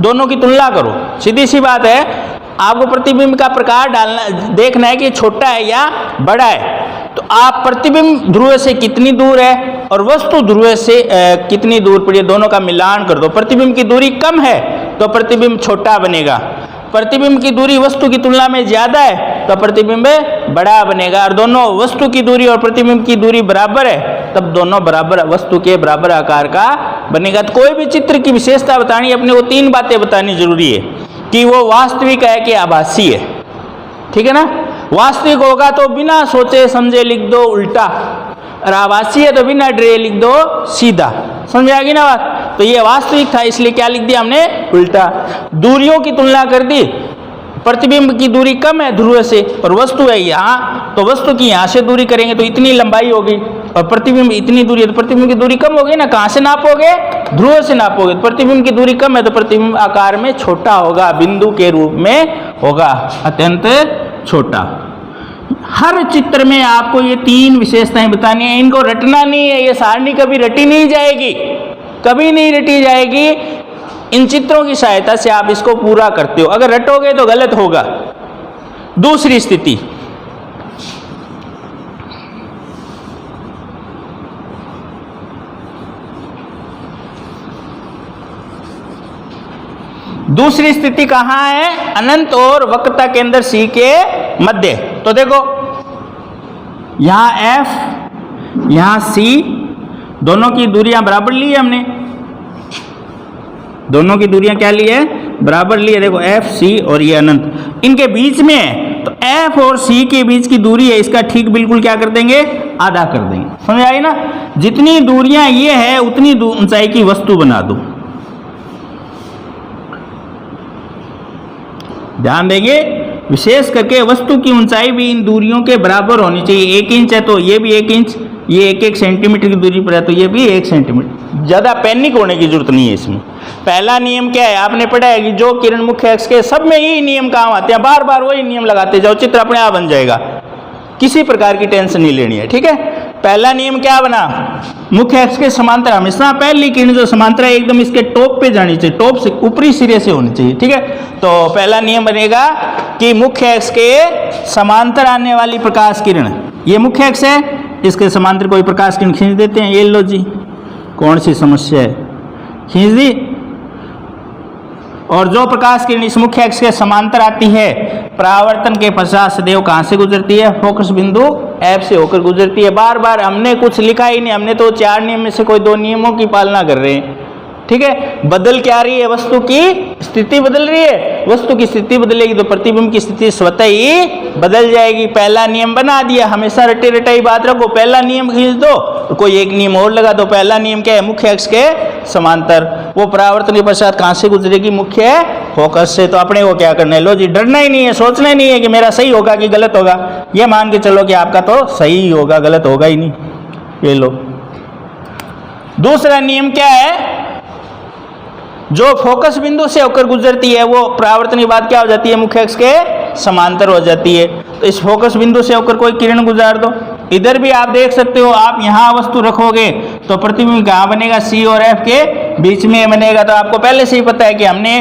दोनों की तुलना करो। सीधी सी बात है, आपको प्रतिबिंब का प्रकार डालना देखना है कि छोटा है या बड़ा है। तो आप प्रतिबिंब ध्रुव से कितनी दूर है और वस्तु ध्रुव से कितनी दूर पड़ी है, दोनों का मिलान कर दो। प्रतिबिंब की दूरी कम है तो प्रतिबिंब छोटा बनेगा, प्रतिबिंब की दूरी वस्तु की तुलना में ज्यादा है तो प्रतिबिंब बड़ा बनेगा, और दोनों वस्तु की दूरी और प्रतिबिंब की दूरी बराबर है तब दोनों बराबर वस्तु के बराबर आकार का बनेगा। तो कोई भी चित्र की विशेषता बतानी अपने को 3 बातें बतानी जरूरी है कि वो वास्तविक है कि आभासी है, ठीक है ना। वास्तविक होगा तो बिना सोचे समझे लिख दो उल्टा, और आभासी है तो बिना डरे लिख दो सीधा, समझ आ गई ना बात। तो ये वास्तविक था इसलिए क्या लिख दिया हमने, उल्टा। दूरियों की तुलना कर दी, प्रतिबिंब की दूरी कम है ध्रुव से और वस्तु है यहाँ, तो वस्तु की यहाँ से दूरी करेंगे तो इतनी लंबाई होगी, और प्रतिबिंब इतनी दूरी है तो प्रतिबिंब की दूरी कम होगी ना। कहाँ से नापोगे, ध्रुव से नापोगे, तो प्रतिबिंब की दूरी कम है तो प्रतिबिंब आकार में छोटा होगा, बिंदु के रूप में होगा, अत्यंत छोटा। हर चित्र में आपको ये 3 विशेषताएं बतानी है, इनको रटना नहीं है, ये सारणी कभी रटी नहीं जाएगी, कभी नहीं रटी जाएगी। इन चित्रों की सहायता से आप इसको पूरा करते हो, अगर रटोगे तो गलत होगा। दूसरी स्थिति, दूसरी स्थिति कहाँ है, अनंत और वक्रता केंद्र सी के मध्य। तो देखो यहां F यहां C, दोनों की दूरियां बराबर ली है हमने, दोनों की दूरियां क्या ली है, बराबर ली है। देखो F C और ये अनंत इनके बीच में है, तो F और C के बीच की दूरी है, इसका ठीक बिल्कुल क्या कर देंगे, आधा कर देंगे, समझ आई ना। जितनी दूरियां ये है उतनी ऊंचाई की वस्तु बना दो, ध्यान देंगे। विशेष करके वस्तु की ऊंचाई भी इन दूरियों के बराबर होनी चाहिए। 1 इंच है तो ये भी 1 इंच, ये 1-1 सेंटीमीटर की दूरी पर है तो ये भी 1 सेंटीमीटर। ज़्यादा पैनिक होने की जरूरत नहीं है इसमें। पहला नियम क्या है, आपने पढ़ा है कि जो किरण मुख्य अक्ष के, सब में यही नियम काम आते हैं, बार बार वही नियम लगाते जाओ, चित्र अपने आप बन जाएगा, किसी प्रकार की टेंशन नहीं लेनी है, ठीक है। पहला नियम क्या बना, मुख्य अक्ष के समांतर हमेशा पहली किरण जो समांतर है एकदम इसके टॉप पे जानी चाहिए, टॉप से ऊपरी सिरे से होनी चाहिए, ठीक है। तो पहला नियम बनेगा कि मुख्य अक्ष के समांतर आने वाली प्रकाश किरण, ये मुख्य अक्ष है, इसके समांतर कोई प्रकाश किरण खींच देते हैं, ये लो जी, कौन सी समस्या है, खींच दी। और जो प्रकाश किरण इस मुख्य अक्ष के समांतर आती है, परावर्तन के पश्चात सदैव कहाँ से गुजरती है, फोकस बिंदु F से होकर गुजरती है। बार बार हमने कुछ लिखा ही नहीं, हमने तो 4 नियम में से कोई 2 नियमों की पालना कर रहे हैं, ठीक है। बदल क्या रही है, वस्तु की स्थिति बदल रही है, वस्तु की स्थिति बदलेगी तो प्रतिबिंब की स्थिति स्वतः ही बदल जाएगी। पहला नियम बना दिया, हमेशा रटे रटाई बात रखो, पहला नियम खींच दो तो कोई एक नियम और लगा दो। पहला नियम क्या है, मुख्य अक्ष के समांतर, वो परावर्तन के पश्चात कहाँ से गुजरेगी, मुख्य फोकस से। तो अपने को क्या करना है, लो जी, डरना ही नहीं है, सोचना ही नहीं है कि मेरा सही होगा कि गलत होगा, ये मान के चलो कि आपका तो सही होगा, गलत होगा ही नहीं, ये लो। दूसरा नियम क्या है, जो फोकस बिंदु से होकर गुजरती है वो परावर्तन के बाद क्या हो जाती है, मुख्य अक्ष के समांतर हो जाती है। तो इस फोकस बिंदु से होकर कोई किरण गुजार दो, इधर भी आप देख सकते हो, आप यहाँ वस्तु रखोगे तो प्रतिबिंब कहाँ बनेगा, C और F के बीच में बनेगा। तो आपको पहले से ही पता है कि हमने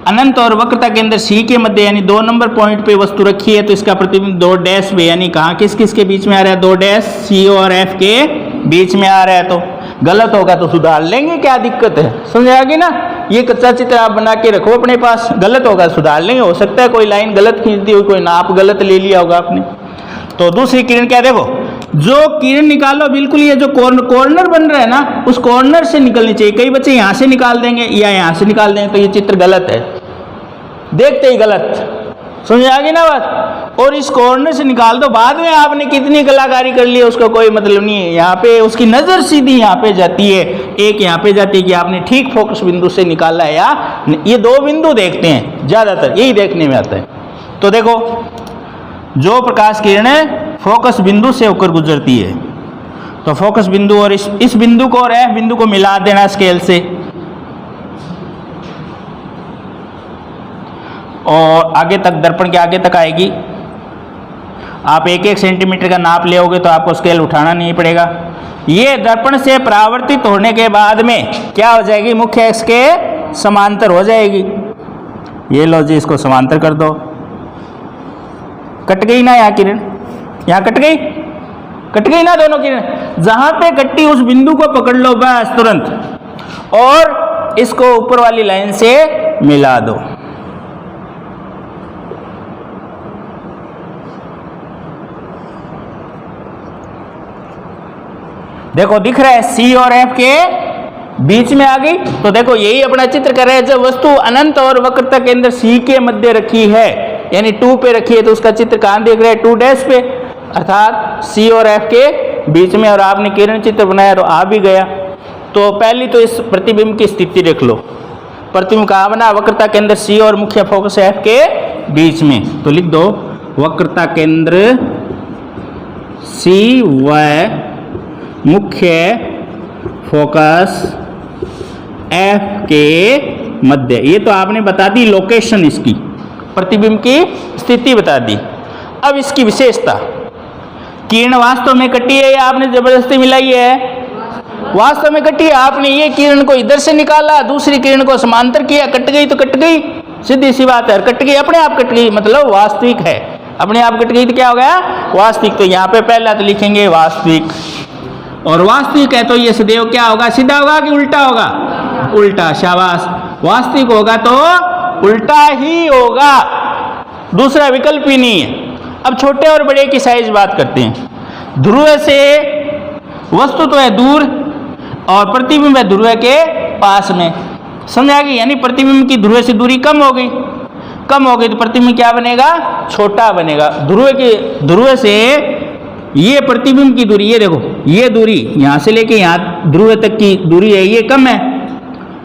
अनंत और वक्रता केंद्र C के मध्य यानी 2 नंबर पॉइंट पे वस्तु रखी है, तो इसका प्रतिबिंब 2 डैश पे, यानी कहाँ किस किस के बीच में आ रहा है, 2 डैश C और F के बीच में आ रहा है। तो गलत होगा तो सुधार लेंगे, क्या दिक्कत है, समझ आ गई ना। ये कच्चा चित्र आप बना के रखो अपने पास, गलत होगा सुधार लेंगे, हो सकता है कोई लाइन गलत खींच दी हो, कोई नाप गलत ले लिया होगा आपने। तो दूसरी किरण क्या, देखो जो किरण निकालो बिल्कुल ये जो कॉर्नर बन रहा है ना, उस कॉर्नर से निकलनी चाहिए। कई बच्चे यहाँ से निकाल देंगे या यहाँ से निकाल देंगे, तो ये चित्र गलत है, देखते ही गलत, समझ आ गई ना बात। और इस कॉर्नर से निकाल दो, बाद में आपने कितनी कलाकारी कर ली है उसका कोई मतलब नहीं है। यहाँ पे उसकी नजर सीधी यहाँ पे जाती है, एक यहाँ पे जाती है कि आपने ठीक फोकस बिंदु से निकाला है, या ये 2 बिंदु देखते हैं ज्यादातर, यही देखने में आता है। तो देखो जो प्रकाश किरण फोकस बिंदु से होकर गुजरती है, तो फोकस बिंदु और इस बिंदु को और F बिंदु को मिला देना स्केल से, और आगे तक, दर्पण के आगे तक आएगी। आप 1-1 सेंटीमीटर का नाप ले होगे तो आपको स्केल उठाना नहीं पड़ेगा। ये दर्पण से परावर्तित होने के बाद में क्या हो जाएगी, मुख्य अक्ष के समांतर हो जाएगी। ये लो जी, इसको समांतर कर दो, कट गई ना यहाँ किरण, यहाँ कट गई, कट गई ना दोनों किरण, जहां पे कट्टी उस बिंदु को पकड़ लो बस तुरंत, और इसको ऊपर वाली लाइन से मिला दो। देखो दिख रहा है सी और एफ के बीच में आ गई। तो देखो यही अपना चित्र कर रहे हैं, जब वस्तु अनंत और वक्रता केंद्र सी के मध्य रखी है, यानी 2 पे रखी है, तो उसका चित्र कहां देख रहे हैं, 2 डैश पे, अर्थात सी और एफ के बीच में। और आपने किरण चित्र बनाया तो आ भी गया। तो पहली तो इस प्रतिबिंब की स्थिति देख लो, प्रतिबिंब कहां बना, वक्रता केंद्र सी और मुख्य फोकस एफ के बीच में। तो लिख दो वक्रता केंद्र सी व मुख्य फोकस एफ के मध्य। ये तो आपने बता दी लोकेशन, इसकी प्रतिबिंब की स्थिति बता दी। अब इसकी विशेषता, किरण वास्तव में कटी है या आपने जबरदस्ती मिलाई है, वास्तव में कटी है। आपने ये किरण को इधर से निकाला, दूसरी किरण को समांतर किया, कट गई तो कट गई, सीधी सी बात है। कट गई अपने आप कट गई, मतलब वास्तविक है, अपने आप कट गई तो क्या हो गया, वास्तविक। तो यहाँ पे पहला तो लिखेंगे वास्तविक, और वास्तविक है तो ये सदैव क्या होगा, सीधा होगा कि उल्टा होगा, उल्टा, शाबाश। वास्तविक होगा तो उल्टा ही होगा, दूसरा विकल्प ही नहीं है। अब छोटे और बड़े की साइज बात करते हैं। ध्रुव से वस्तु तो है दूर और प्रतिबिंब है ध्रुव के पास में, समझ आ गई। यानी प्रतिबिंब की ध्रुव से दूरी कम हो गई, कम हो गई तो प्रतिबिंब क्या बनेगा, छोटा बनेगा। ध्रुव से ये प्रतिबिंब की दूरी, ये देखो ये दूरी यहाँ से लेके यहाँ ध्रुव तक की दूरी है, ये कम है,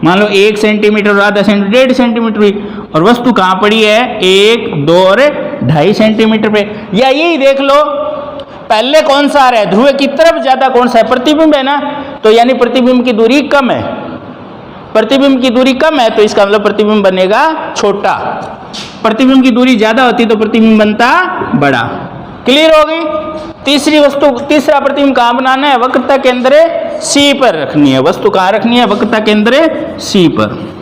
मान लो 1 सेंटीमीटर और आधा सेंटीमीटर, 1.5 सेंटीमीटर हुई। और वस्तु कहाँ पड़ी है, 1, 2 और 2.5 सेंटीमीटर पे। या यही देख लो पहले कौन सा आ रहा है, ध्रुव की तरफ ज्यादा कौन सा है, प्रतिबिंब है ना, तो यानी प्रतिबिंब की दूरी कम है, प्रतिबिंब की दूरी कम है, तो इसका मतलब प्रतिबिंब बनेगा छोटा। प्रतिबिंब की दूरी ज्यादा होती तो प्रतिबिंब बनता बड़ा। क्लियर हो गई। तीसरी वस्तु, तीसरा प्रतिबिंब कहां बनाना है, वक्रता केंद्र सी पर रखनी है। वस्तु कहां रखनी है, वक्रता केंद्र सी पर।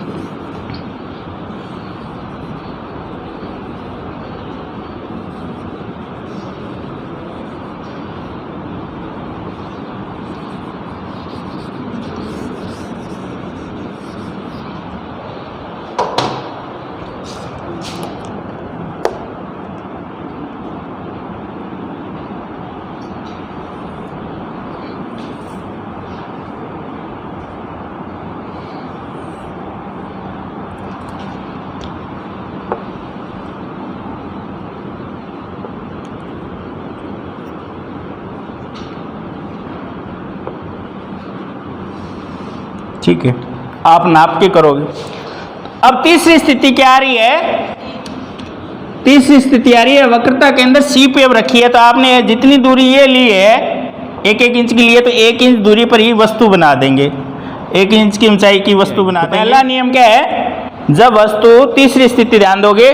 ठीक है, आप नाप के करोगे। अब तीसरी स्थिति क्या आ रही है, तीसरी स्थिति आ रही है वक्रता केंद्र सी पे अब रखी है, तो आपने जितनी दूरी ये ली है 1-1 इंच की लिए, तो 1 इंच दूरी पर ही वस्तु बना देंगे, 1 इंच की ऊंचाई की वस्तु बना देंगे। पहला नियम क्या है, जब वस्तु, तीसरी स्थिति ध्यान दोगे,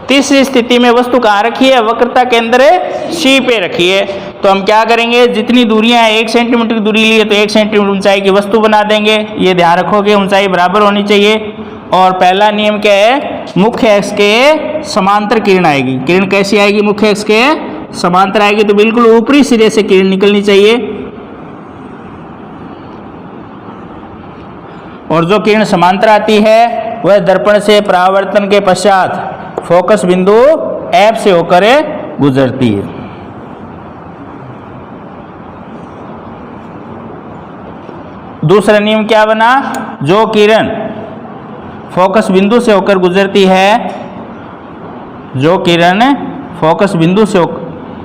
तीसरी स्थिति में वस्तु कहाँ रखी है, वक्रता केंद्र सी पे रखी है, तो हम क्या करेंगे, जितनी दूरियां हैं 1 सेंटीमीटर की दूरी ली है तो 1 सेंटीमीटर ऊंचाई की वस्तु बना देंगे। ये ध्यान रखोगे, ऊंचाई बराबर होनी चाहिए। और पहला नियम क्या है, मुख्य अक्ष के समांतर किरण आएगी। किरण कैसी आएगी, मुख्य अक्ष के समांतर आएगी, तो बिल्कुल ऊपरी सिरे से किरण निकलनी चाहिए। और जो किरण समांतर आती है वह दर्पण से परावर्तन के पश्चात फोकस बिंदु एफ से होकर गुजरती है। दूसरा नियम क्या बना, जो किरण फोकस बिंदु से होकर गुजरती है, जो किरण फोकस बिंदु से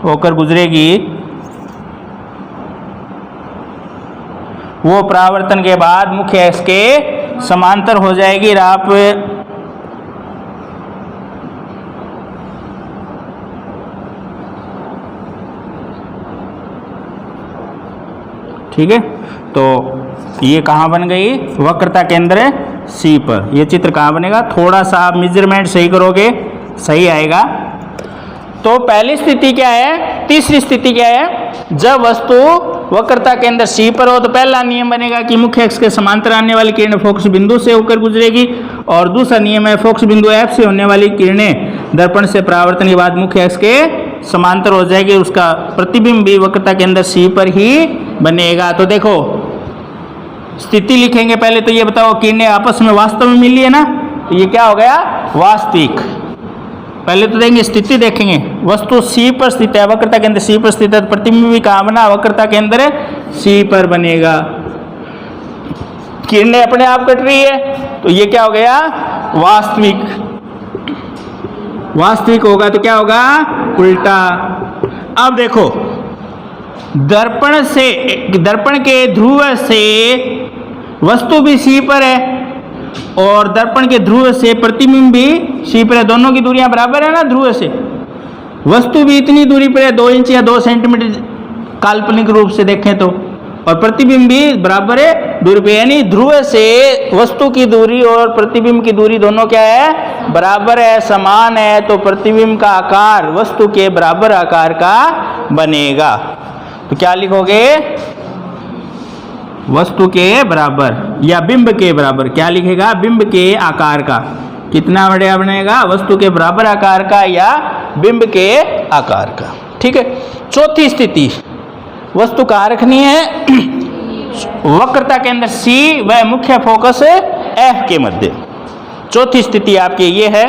होकर गुजरेगी वो परावर्तन के बाद मुख्य अक्ष के समांतर हो जाएगी। आप ठीक है, तो ये कहाँ बन गई, वक्रता केंद्र सी पर। ये चित्र कहाँ बनेगा, थोड़ा सा आप मेजरमेंट सही करोगे सही आएगा। तो पहली स्थिति क्या है, तीसरी स्थिति क्या है, जब वस्तु वक्रता केंद्र सी पर हो तो पहला नियम बनेगा कि मुख्य अक्ष के समांतर आने वाली किरणें फोकस बिंदु से होकर गुजरेगी। और दूसरा नियम है, फोकस बिंदु एफ से होने वाली किरणें दर्पण से परावर्तन के बाद मुख्य अक्ष के समांतर हो जाएगी, उसका प्रतिबिंब भी वक्रता के अंदर C पर ही बनेगा। तो देखो स्थिति लिखेंगे पहले, तो ये बताओ किरणें आपस में वास्तव में मिली है ना, तो ये क्या हो गया, वास्तविक। पहले तो देंगे स्थिति देखेंगे, वस्तु C पर स्थित है, वक्रता के अंदर C पर स्थित है, तो प्रतिबिंब भी कहाँ बना, वक्रता के अंदर C पर बनेगा। किरणें अपने आप कट रही है, तो ये क्या हो गया, वास्तविक। वास्तविक होगा तो क्या होगा, उल्टा। अब देखो दर्पण के ध्रुव से वस्तु भी C पर है और दर्पण के ध्रुव से प्रतिबिंब भी C पर है, दोनों की दूरियां बराबर है ना ध्रुव से। वस्तु भी इतनी दूरी पर है, 2 इंच या 2 सेंटीमीटर काल्पनिक रूप से देखें तो, और प्रतिबिंब भी बराबर है दूरी पे, यानी ध्रुव से वस्तु की दूरी और प्रतिबिंब की दूरी दोनों क्या है, बराबर है, समान है। तो प्रतिबिंब का आकार वस्तु के बराबर आकार का बनेगा। तो क्या लिखोगे, वस्तु के बराबर या बिंब के बराबर, क्या लिखेगा, बिंब के आकार का। कितना बड़ा बनेगा, वस्तु के बराबर आकार का या बिंब के आकार का। ठीक है। चौथी स्थिति, वस्तु कहाँ रखनी है, वक्रता के अंदर C व मुख्य फोकस F के मध्य। चौथी स्थिति आपकी ये है,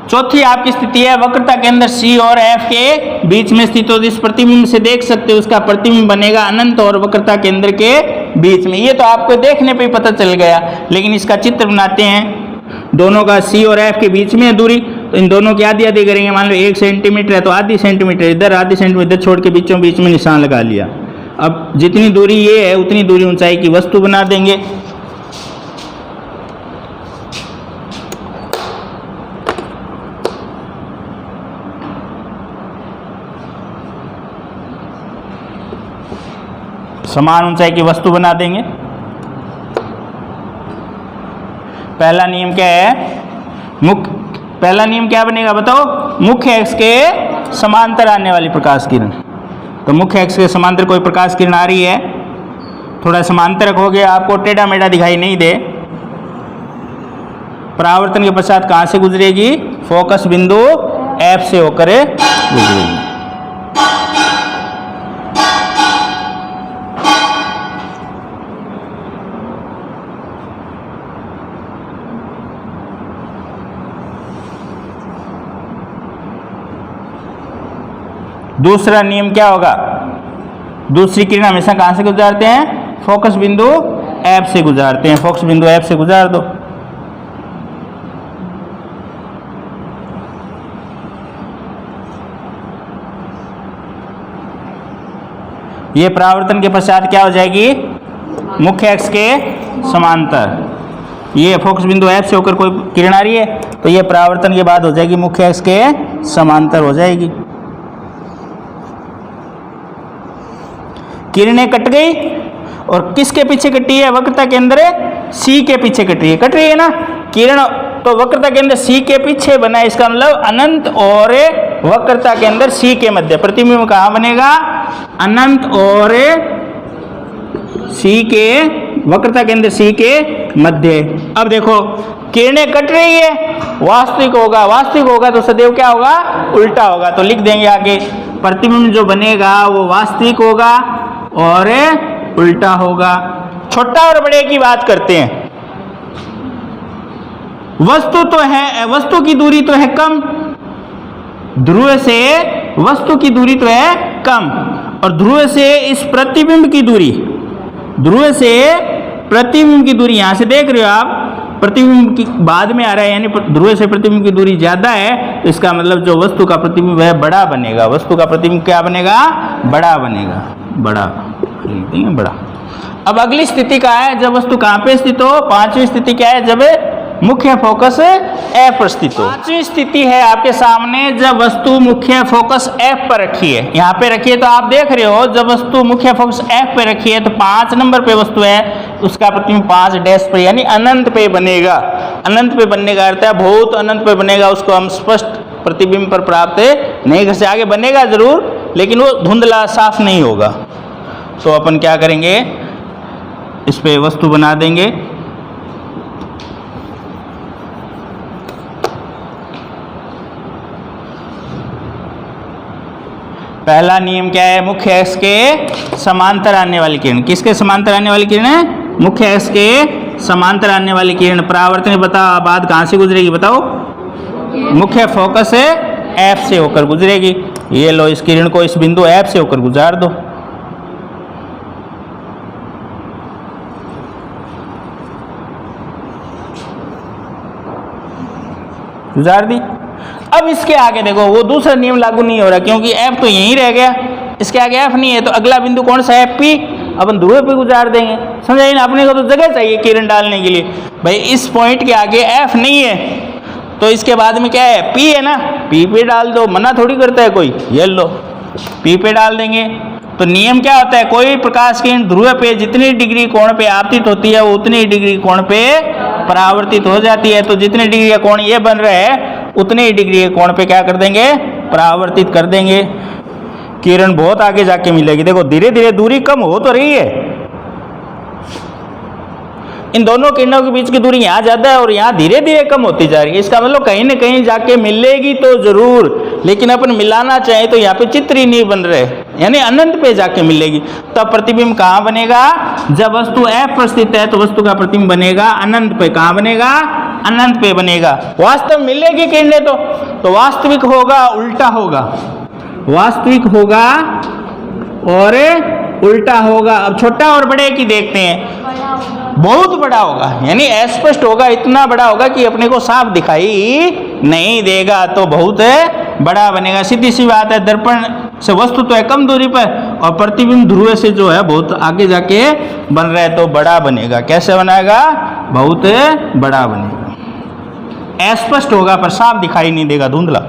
चौथी आपकी स्थिति है, वक्रता के अंदर C और F के बीच में स्थित हो। इस प्रतिबिंब से देख सकते हो, उसका प्रतिबिंब बनेगा अनंत और वक्रता के अंदर के बीच में। ये तो आपको देखने पे ही पता चल गया, लेकिन इसका चित्र बनाते हैं। दोनों का C और F के बीच में है दूरी, तो इन दोनों की आधी आधी करेंगे। मान लो 1 सेंटीमीटर है तो आधी सेंटीमीटर इधर, आधी सेंटीमीटर इधर छोड़ के बीचों बीच में निशान लगा लिया। अब जितनी दूरी ये है उतनी दूरी ऊंचाई की वस्तु बना देंगे। समान ऊंचाई की वस्तु बना देंगे। पहला नियम क्या है, पहला नियम क्या बनेगा बताओ, मुख्य अक्ष के समांतर आने वाली प्रकाश किरण। तो मुख्य अक्ष के समांतर कोई प्रकाश किरण आ रही है, थोड़ा समांतर रखोगे आपको टेढ़ा मेढ़ा दिखाई नहीं दे। परावर्तन के पश्चात कहाँ से गुजरेगी, फोकस बिंदु F से होकर गुजरेगी। दूसरा नियम क्या होगा, दूसरी किरण हमेशा कहां से गुजारते हैं, फोकस बिंदु F से गुजारते हैं। फोकस बिंदु F से गुजार दो। ये परावर्तन के पश्चात क्या हो जाएगी, मुख्य अक्ष के समांतर। ये फोकस बिंदु F से होकर कोई किरण आ रही है, तो ये परावर्तन के बाद हो जाएगी मुख्य अक्ष के समांतर हो जाएगी। किरणें कट गई और किसके पीछे कटी है, वक्रता के अंदर C के पीछे कट रही है ना किरण। तो वक्रता के अंदर C के पीछे बना है, इसका मतलब अनंत और वक्रता के अंदर C के मध्य। प्रतिबिंब कहाँ बनेगा, अनंत और C के, वक्रता के अंदर C के मध्य। अब देखो किरणें कट रही है, वास्तविक होगा, वास्तविक होगा तो सदैव क्या होगा, उल्टा होगा। तो लिख देंगे आगे, प्रतिबिंब जो बनेगा वो वास्तविक होगा और उल्टा होगा। छोटा और बड़े की बात करते हैं। वस्तु तो है, वस्तु की दूरी तो है कम, ध्रुव से वस्तु की दूरी तो है कम, और ध्रुव से इस प्रतिबिंब की दूरी, ध्रुव से प्रतिबिंब की दूरी यहां से देख रहे हो आप, प्रतिबिंब की बाद में आ रहा है, यानी ध्रुव से प्रतिबिंब की दूरी ज्यादा है, तो इसका मतलब जो वस्तु का प्रतिबिंब है बड़ा बनेगा। वस्तु का प्रतिबिंब क्या बनेगा, बड़ा बनेगा, बड़ा, बड़ा। अब अगली स्थिति क्या है, जब वस्तु कहां पे स्थित हो, पांचवी स्थिति क्या है, जब मुख्य फोकस F पर स्थित हो। पांचवी स्थिति है आपके सामने, जब वस्तु मुख्य फोकस F पर रखी है, यहाँ पे रखी है। तो आप देख रहे हो जब वस्तु मुख्य फोकस F पे रखी है तो 5 नंबर पे वस्तु है, उसका प्रतिबिंब 5 डैश पे यानी अनंत पे बनेगा। अनंत पे बनने का अर्थ है बहुत अनंत पे बनेगा, उसको हम स्पष्ट प्रतिबिंब पर प्राप्त नहीं कर सकते। आगे बनेगा जरूर लेकिन वो धुंधला साफ नहीं होगा। तो अपन क्या करेंगे, इस पे वस्तु बना देंगे। पहला नियम क्या है, मुख्य अक्ष के समांतर आने वाली किरण। किसके समांतर आने वाली किरण है? मुख्य अक्ष के समांतर आने वाली किरण। परावर्तन बता बाद कहाँ से गुजरेगी बताओ? मुख्य फोकस से एफ से होकर गुजरेगी। ये लो, इस किरण को इस बिंदु एफ से होकर गुजार दो। गुजार दी। अब इसके आगे देखो, वो दूसरा नियम लागू नहीं हो रहा क्योंकि एफ तो यहीं रह गया, इसके आगे एफ नहीं है। तो अगला बिंदु कौन सा है? पी। अपन ध्रुव पे गुजार देंगे। समझाइए ना, अपने को तो जगह चाहिए किरण डालने के लिए। भाई इस पॉइंट के आगे एफ नहीं है तो इसके बाद में क्या है? पी है ना, पी पे डाल दो, मना थोड़ी करता है कोई। ये लो, पी पे डाल देंगे। तो नियम क्या होता है, कोई प्रकाश किरण ध्रुव पे जितनी डिग्री कोण पे आपतित होती है वो उतनी डिग्री कोण पे परावर्तित हो जाती है। तो जितने डिग्री का कोण ये बन रहा है उतने ही डिग्री के कोण पे क्या कर देंगे? परावर्तित कर देंगे। किरण बहुत आगे जाके मिलेगी। देखो धीरे धीरे दूरी कम हो तो रही है, इन दोनों किरणों के बीच की दूरी यहाँ ज्यादा है और यहाँ धीरे धीरे कम होती जा रही है। इसका मतलब कहीं न कहीं जाके मिलेगी तो जरूर, लेकिन अपन मिलाना चाहे तो यहाँ पे चित्र ही नहीं बन रहे, यानी अनंत पे जाके मिलेगी। तब प्रतिबिंब कहाँ बनेगा? जब वस्तु F पर स्थित है तो वस्तु का प्रतिबिंब बनेगा अनंत पे। कहाँ बनेगा? अनंत पे बनेगा। वास्तव मिलेगी किरणें तो वास्तविक होगा उल्टा होगा, वास्तविक होगा और उल्टा होगा। अब छोटा और बड़े की देखते हैं। बहुत बड़ा होगा, यानी अस्पष्ट होगा, इतना बड़ा होगा कि अपने को साफ दिखाई नहीं देगा, तो बहुत बड़ा बनेगा। सीधी सी बात है, दर्पण से वस्तु तो है कम दूरी पर और प्रतिबिंब ध्रुव से जो है बहुत आगे जाके बन रहा है, तो बड़ा बनेगा। कैसे बनाएगा? बहुत बड़ा बनेगा। अस्पष्ट होगा पर साफ दिखाई नहीं देगा, धुंधला।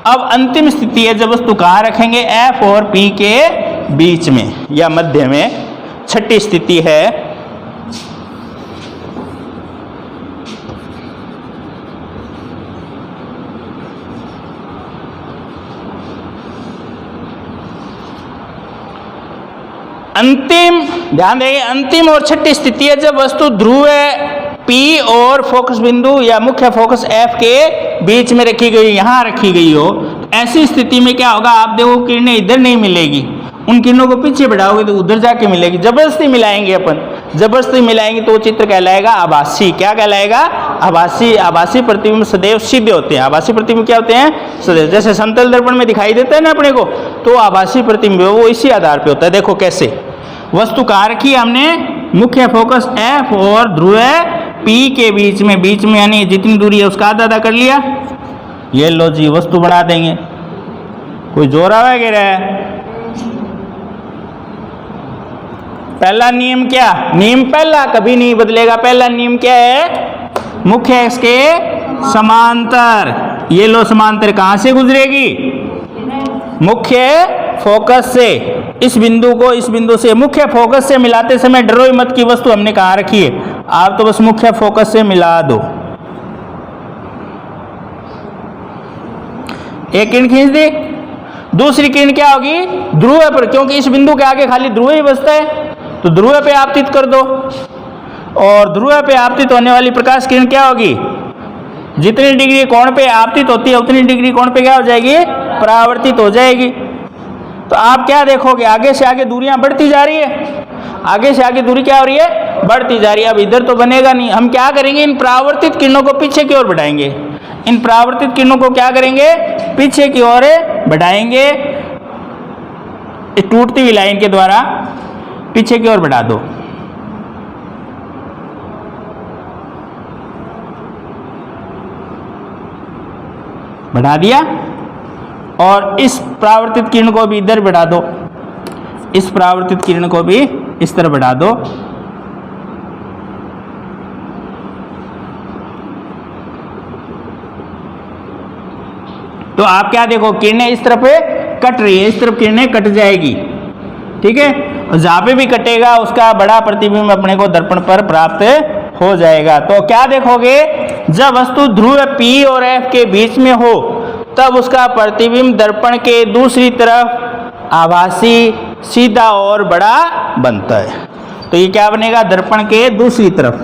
अब अंतिम स्थिति है जब वस्तु कहाँ रखेंगे? एफ और पी के बीच में या मध्य में। छठी स्थिति है अंतिम, ध्यान देंगे, अंतिम और छठी स्थिति है जब वस्तु ध्रुव पी और फोकस बिंदु या मुख्य फोकस एफ के बीच में रखी गई, यहाँ रखी गई हो। तो ऐसी स्थिति में क्या होगा? आप देखो किरणें इधर नहीं मिलेगी, उन किरणों को पीछे बढ़ाओगे तो उधर जाके मिलेगी। जबरदस्ती मिलाएंगे अपन, जबरदस्ती मिलाएंगे तो चित्र कहलाएगा आभासी। क्या कहलाएगा? आभासी। आभासी प्रतिबिंब सदैव सिद्ध होते हैं। आभासी प्रतिबिंब क्या होते हैं? सदैव। जैसे समतल दर्पण में दिखाई देता है ना अपने को, तो आभासी प्रतिबिंब वो इसी आधार पे होता है। देखो कैसे, वस्तु कहाँ रखी है हमने? मुख्य फोकस एफ और ध्रुव पी के बीच में यानी जितनी दूरी है उसका आधा आधा कर लिया। ये लो जी, वस्तु बना देंगे। कोई जोरा वगैरह है? पहला नियम क्या? नियम पहला कभी नहीं बदलेगा। पहला नियम क्या है? मुख्य अक्ष के समांतर। ये लो, समांतर कहाँ से गुजरेगी? मुख्य फोकस से। इस बिंदु को इस बिंदु से मुख्य फोकस से मिलाते समय डरो ही मत की वस्तु हमने कहाँ रखी है। आप तो बस मुख्य फोकस से मिला दो। एक किरण खींच दी, दूसरी किरण क्या होगी? ध्रुव पर, क्योंकि इस बिंदु के आगे खाली ध्रुव ही बचता है, तो ध्रुव पे आपतित कर दो। और ध्रुव पे आपतित होने वाली प्रकाश किरण क्या होगी? जितनी डिग्री कोण पे आपतित होती है उतनी डिग्री कोण पे क्या हो जाएगी? परावर्तित हो जाएगी। तो आप क्या देखोगे? आगे से आगे दूरियां बढ़ती जा रही है, आगे से आगे दूरी क्या हो रही है? बढ़ती जा रही है। अब इधर तो बनेगा नहीं, हम क्या करेंगे? इन परावर्तित किरणों को पीछे की ओर बढ़ाएंगे। इन परावर्तित किरणों को क्या करेंगे? पीछे की ओर बढ़ाएंगे। इस टूटती हुई लाइन के द्वारा पीछे की ओर बढ़ा दो। बढ़ा दिया। और इस परावर्तित किरण को भी इधर बढ़ा दो, इस परावर्तित किरण को भी इस तरह बढ़ा दो। तो आप क्या देखो, किरणें इस तरफ कट रही है, इस तरफ किरणें कट जाएगी। ठीक है, और जहां पे भी कटेगा उसका बड़ा प्रतिबिंब अपने को दर्पण पर प्राप्त हो जाएगा। तो क्या देखोगे? जब वस्तु ध्रुव P और F के बीच में हो तब उसका प्रतिबिंब दर्पण के दूसरी तरफ आभासी, सीधा और बड़ा बनता है। तो ये क्या बनेगा, दर्पण के दूसरी तरफ,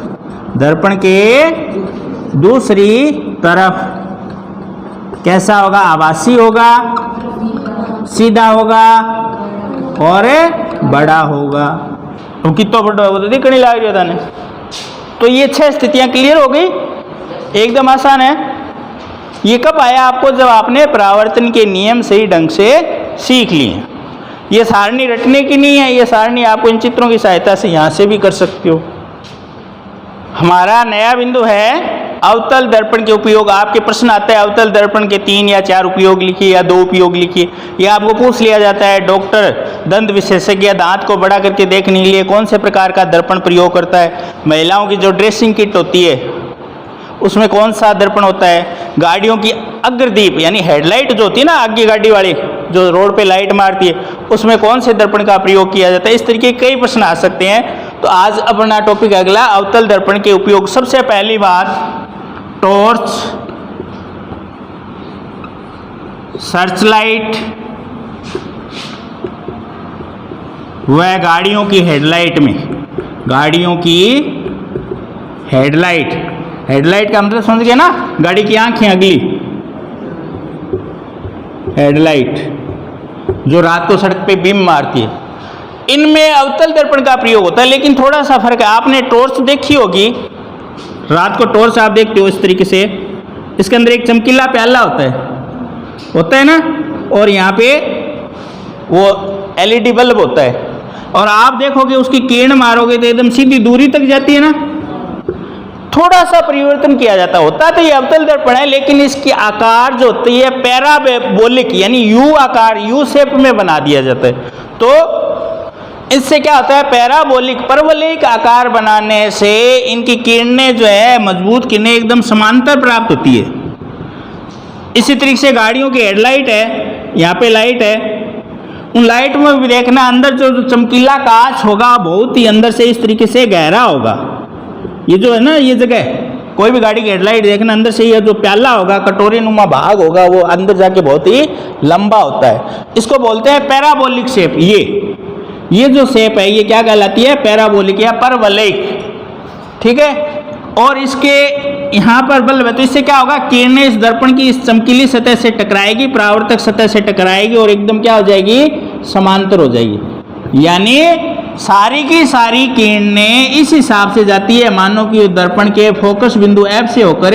दर्पण के दूसरी तरफ कैसा होगा, आभासी होगा, सीधा होगा और बड़ा होगा। तो कितना बड़ा होगा तो दिखने लग रहा था। तो ये 6 स्थितियां क्लियर हो गई, एकदम आसान है। ये कब आया आपको, जब आपने परावर्तन के नियम सही ढंग से सीख लिए। ये सारणी रटने की नहीं है, ये सारणी आपको इन चित्रों की सहायता से यहाँ से भी कर सकते हो। हमारा नया बिंदु है अवतल दर्पण के उपयोग। आपके प्रश्न आता है अवतल दर्पण के 3 या 4 उपयोग लिखिए या 2 उपयोग लिखिए, या आपको पूछ लिया जाता है डॉक्टर दंत विशेषज्ञ दांत को बड़ा करके देखने के लिए कौन से प्रकार का दर्पण प्रयोग करता है। महिलाओं की जो ड्रेसिंग किट होती है उसमें कौन सा दर्पण होता है। गाड़ियों की अग्रदीप यानी हेडलाइट जो होती है ना, आगे गाड़ी वाली जो रोड पे लाइट मारती है, उसमें कौन से दर्पण का प्रयोग किया जाता है। इस तरीके के कई प्रश्न आ सकते हैं। तो आज अपना टॉपिक अगला अवतल दर्पण के उपयोग। सबसे पहली बात, टॉर्च, सर्चलाइट वह गाड़ियों की हेडलाइट में, गाड़ियों की हेडलाइट, हेडलाइट का मतलब समझ गए ना, गाड़ी की आंखें अगली, हेडलाइट जो रात को सड़क पे बीम मारती है, इनमें अवतल दर्पण का प्रयोग होता है। लेकिन थोड़ा सा फर्क है। आपने टॉर्च देखी होगी, रात को टॉर्च आप देखते हो इस तरीके से, इसके अंदर एक चमकीला प्याला होता है ना, और यहाँ पे वो एलईडी बल्ब होता है, और आप देखोगे उसकी किरण मारोगे तो एकदम सीधी दूरी तक जाती है ना। थोड़ा सा परिवर्तन किया जाता होता तो ये अवतल दर्पण है, लेकिन इसकी आकार जो होती है पैराबोलिक यानी यू आकार, यू शेप में बना दिया जाता है। तो इससे क्या होता है, पैराबोलिक परवलयिक आकार बनाने से इनकी किरणें जो है मजबूत किरणें एकदम समांतर प्राप्त होती है। इसी तरीके से गाड़ियों की हेडलाइट है, यहाँ पे लाइट है, उन लाइट में भी देखना अंदर जो चमकीला कांच होगा बहुत ही अंदर से इस तरीके से गहरा होगा। ये जो है ना, ये जगह कोई भी गाड़ी की हेडलाइट देखना अंदर से ये जो प्याला होगा, कटोरी नुमा भाग होगा, वो अंदर जाके बहुत ही लंबा होता है। इसको बोलते हैं पैराबोलिक शेप। ये जो शेप है ये क्या कहलाती है, पैराबोलिक या परवलयिक, ठीक है। और इसके यहाँ पर बल्ब है, तो इससे क्या होगा, किरणें इस दर्पण की इस चमकीली सतह से टकराएगी, परावर्तक सतह से टकराएगी और एकदम क्या हो जाएगी, समांतर हो जाएगी। यानी सारी की सारी किरणें इस हिसाब से जाती है मानो कि दर्पण के फोकस बिंदु F से होकर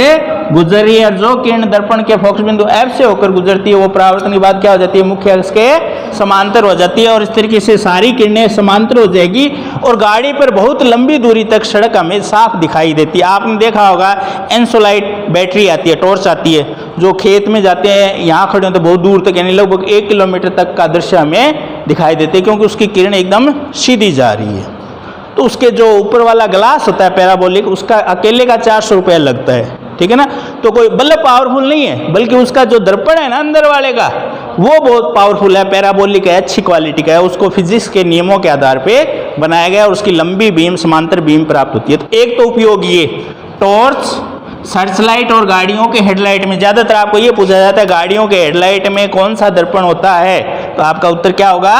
गुजर रही है, और जो किरण दर्पण के फोकस बिंदु F से होकर गुजरती है वो परावर्तन के बाद क्या हो जाती है, मुख्य अक्ष के समांतर हो जाती है, और इस तरीके से सारी किरणें समांतर हो जाएगी। और गाड़ी पर बहुत लंबी दूरी तक सड़क हमें साफ दिखाई देती है। आपने देखा होगा एंसोलाइट बैटरी आती है, टॉर्च आती है, जो खेत में जाते हैं, यहाँ खड़े होते हैं बहुत दूर तक, यानी लगभग 1 किलोमीटर तक का दृश्य हमें दिखाई देते हैं, क्योंकि उसकी किरण एकदम सीधी जा रही है। तो उसके जो ऊपर वाला ग्लास होता है पैराबोलिक, उसका अकेले का 400 रुपया लगता है, ठीक है ना। तो कोई बल्ब पावरफुल नहीं है, बल्कि उसका जो दर्पण है ना अंदर वाले का, वो बहुत पावरफुल है, पैराबोलिक है, अच्छी क्वालिटी का है, उसको फिजिक्स के नियमों के आधार पे बनाया गया और उसकी लंबी बीम, समांतर बीम प्राप्त होती है। तो एक तो उपयोग ये टॉर्च, सर्चलाइट और गाड़ियों के हेडलाइट में। ज़्यादातर आपको ये पूछा जाता है गाड़ियों के हेडलाइट में कौन सा दर्पण होता है, तो आपका उत्तर क्या होगा,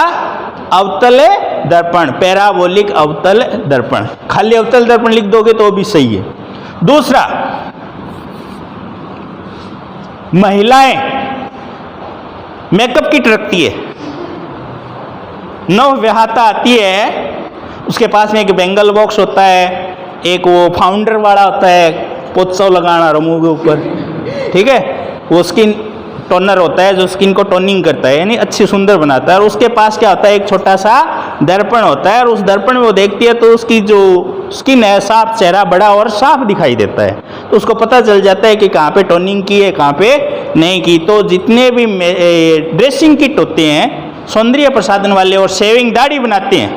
अवतल दर्पण, पैराबोलिक अवतल दर्पण। खाली अवतल दर्पण लिख दोगे तो भी सही है। दूसरा, महिलाएं मेकअप किट रखती है, नव विवाहिता आती है, उसके पास में एक बेंगल बॉक्स होता है, एक वो फाउंडर वाला होता है, पोत्सव लगाना मुंह के ऊपर, ठीक है, वो स्किन टोनर होता है जो स्किन को टोनिंग करता है, यानी अच्छी सुंदर बनाता है। और उसके पास क्या होता है, एक छोटा सा दर्पण होता है, और उस दर्पण में वो देखती है तो उसकी जो स्किन है, साफ चेहरा बड़ा और साफ दिखाई देता है, तो उसको पता चल जाता है कि कहाँ पे टोनिंग की है, कहाँ पे नहीं की। तो जितने भी ड्रेसिंग किट होते हैं सौंदर्य प्रसाधन वाले और शेविंग दाढ़ी बनाते हैं,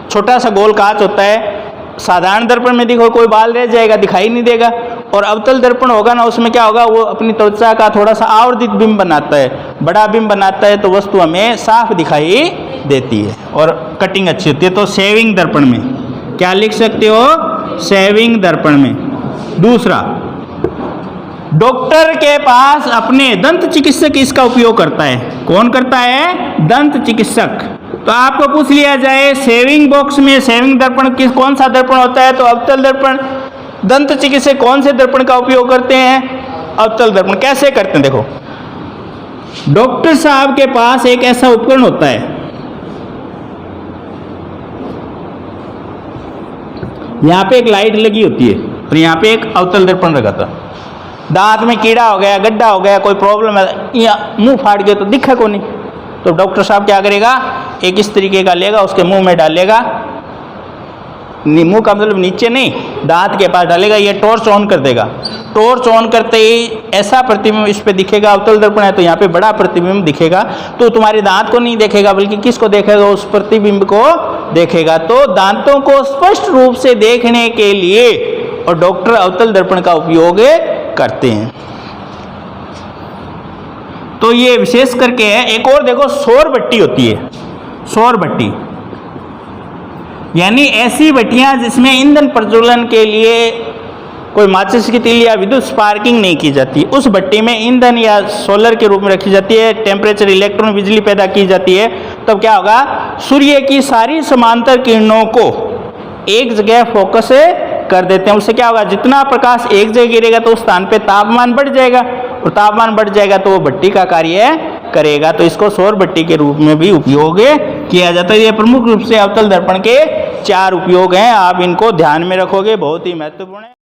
छोटा सा गोल कांच होता है। साधारण दर्पण में देखो कोई बाल रह जाएगा, दिखाई नहीं देगा, और अवतल दर्पण होगा ना, उसमें क्या होगा, वो अपनी त्वचा का थोड़ा सा आवर्धित बिंब बनाता है, बड़ा बिंब बनाता है, तो वस्तु हमें साफ दिखाई देती है और कटिंग अच्छी होती है। तो शेविंग दर्पण में क्या लिख सकते हो, शेविंग दर्पण में। दूसरा, डॉक्टर के पास अपने दंत चिकित्सक इसका उपयोग करता है। कौन करता है? दंत चिकित्सक। तो आपको पूछ लिया जाए सेविंग बॉक्स में सेविंग दर्पण कौन सा दर्पण होता है, तो अवतल दर्पण। दंत चिकित्सक कौन से दर्पण का उपयोग करते हैं? अवतल दर्पण। कैसे करते हैं? देखो, डॉक्टर साहब के पास एक ऐसा उपकरण होता है, यहां पे एक लाइट लगी होती है और यहां पे एक अवतल दर्पण रखा था। दांत में कीड़ा हो गया, गड्ढा हो गया, कोई प्रॉब्लम है, या मुंह फाड़ गया तो दिखा को नहीं, तो डॉक्टर साहब क्या करेगा? एक इस तरीके का लेगा, उसके मुंह में डालेगा, मुंह का मतलब नीचे नहीं, दांत के पास डालेगा, ये टॉर्च ऑन कर देगा। टॉर्च ऑन करते ही ऐसा प्रतिबिंब इस पे दिखेगा। अवतल दर्पण है तो यहाँ पे बड़ा प्रतिबिंब दिखेगा, तो तुम्हारे दांत को नहीं देखेगा बल्कि किसको देखेगा? उस प्रतिबिंब को देखेगा। तो दांतों को स्पष्ट रूप से देखने के लिए और डॉक्टर अवतल दर्पण का उपयोग करते हैं। तो ये विशेष करके है। एक और देखो, सौर भट्टी होती है। सौर भट्टी यानी ऐसी भट्टियां जिसमें ईंधन प्रज्वलन के लिए कोई माचिस की तीली या विद्युत स्पार्किंग नहीं की जाती, उस भट्टी में ईंधन या सोलर के रूप में रखी जाती है, टेम्परेचर, इलेक्ट्रॉन, बिजली पैदा की जाती है। तब क्या होगा? सूर्य की सारी समांतर किरणों को एक जगह फोकस कर देते हैं। उससे क्या होगा? जितना प्रकाश एक जगह गिरेगा तो उस स्थान पे तापमान बढ़ जाएगा, और तापमान बढ़ जाएगा तो वो भट्टी का कार्य करेगा। तो इसको सौर भट्टी के रूप में भी उपयोग किया जाता है। ये प्रमुख रूप से अवतल दर्पण के 4 उपयोग हैं। आप इनको ध्यान में रखोगे, बहुत ही महत्वपूर्ण है।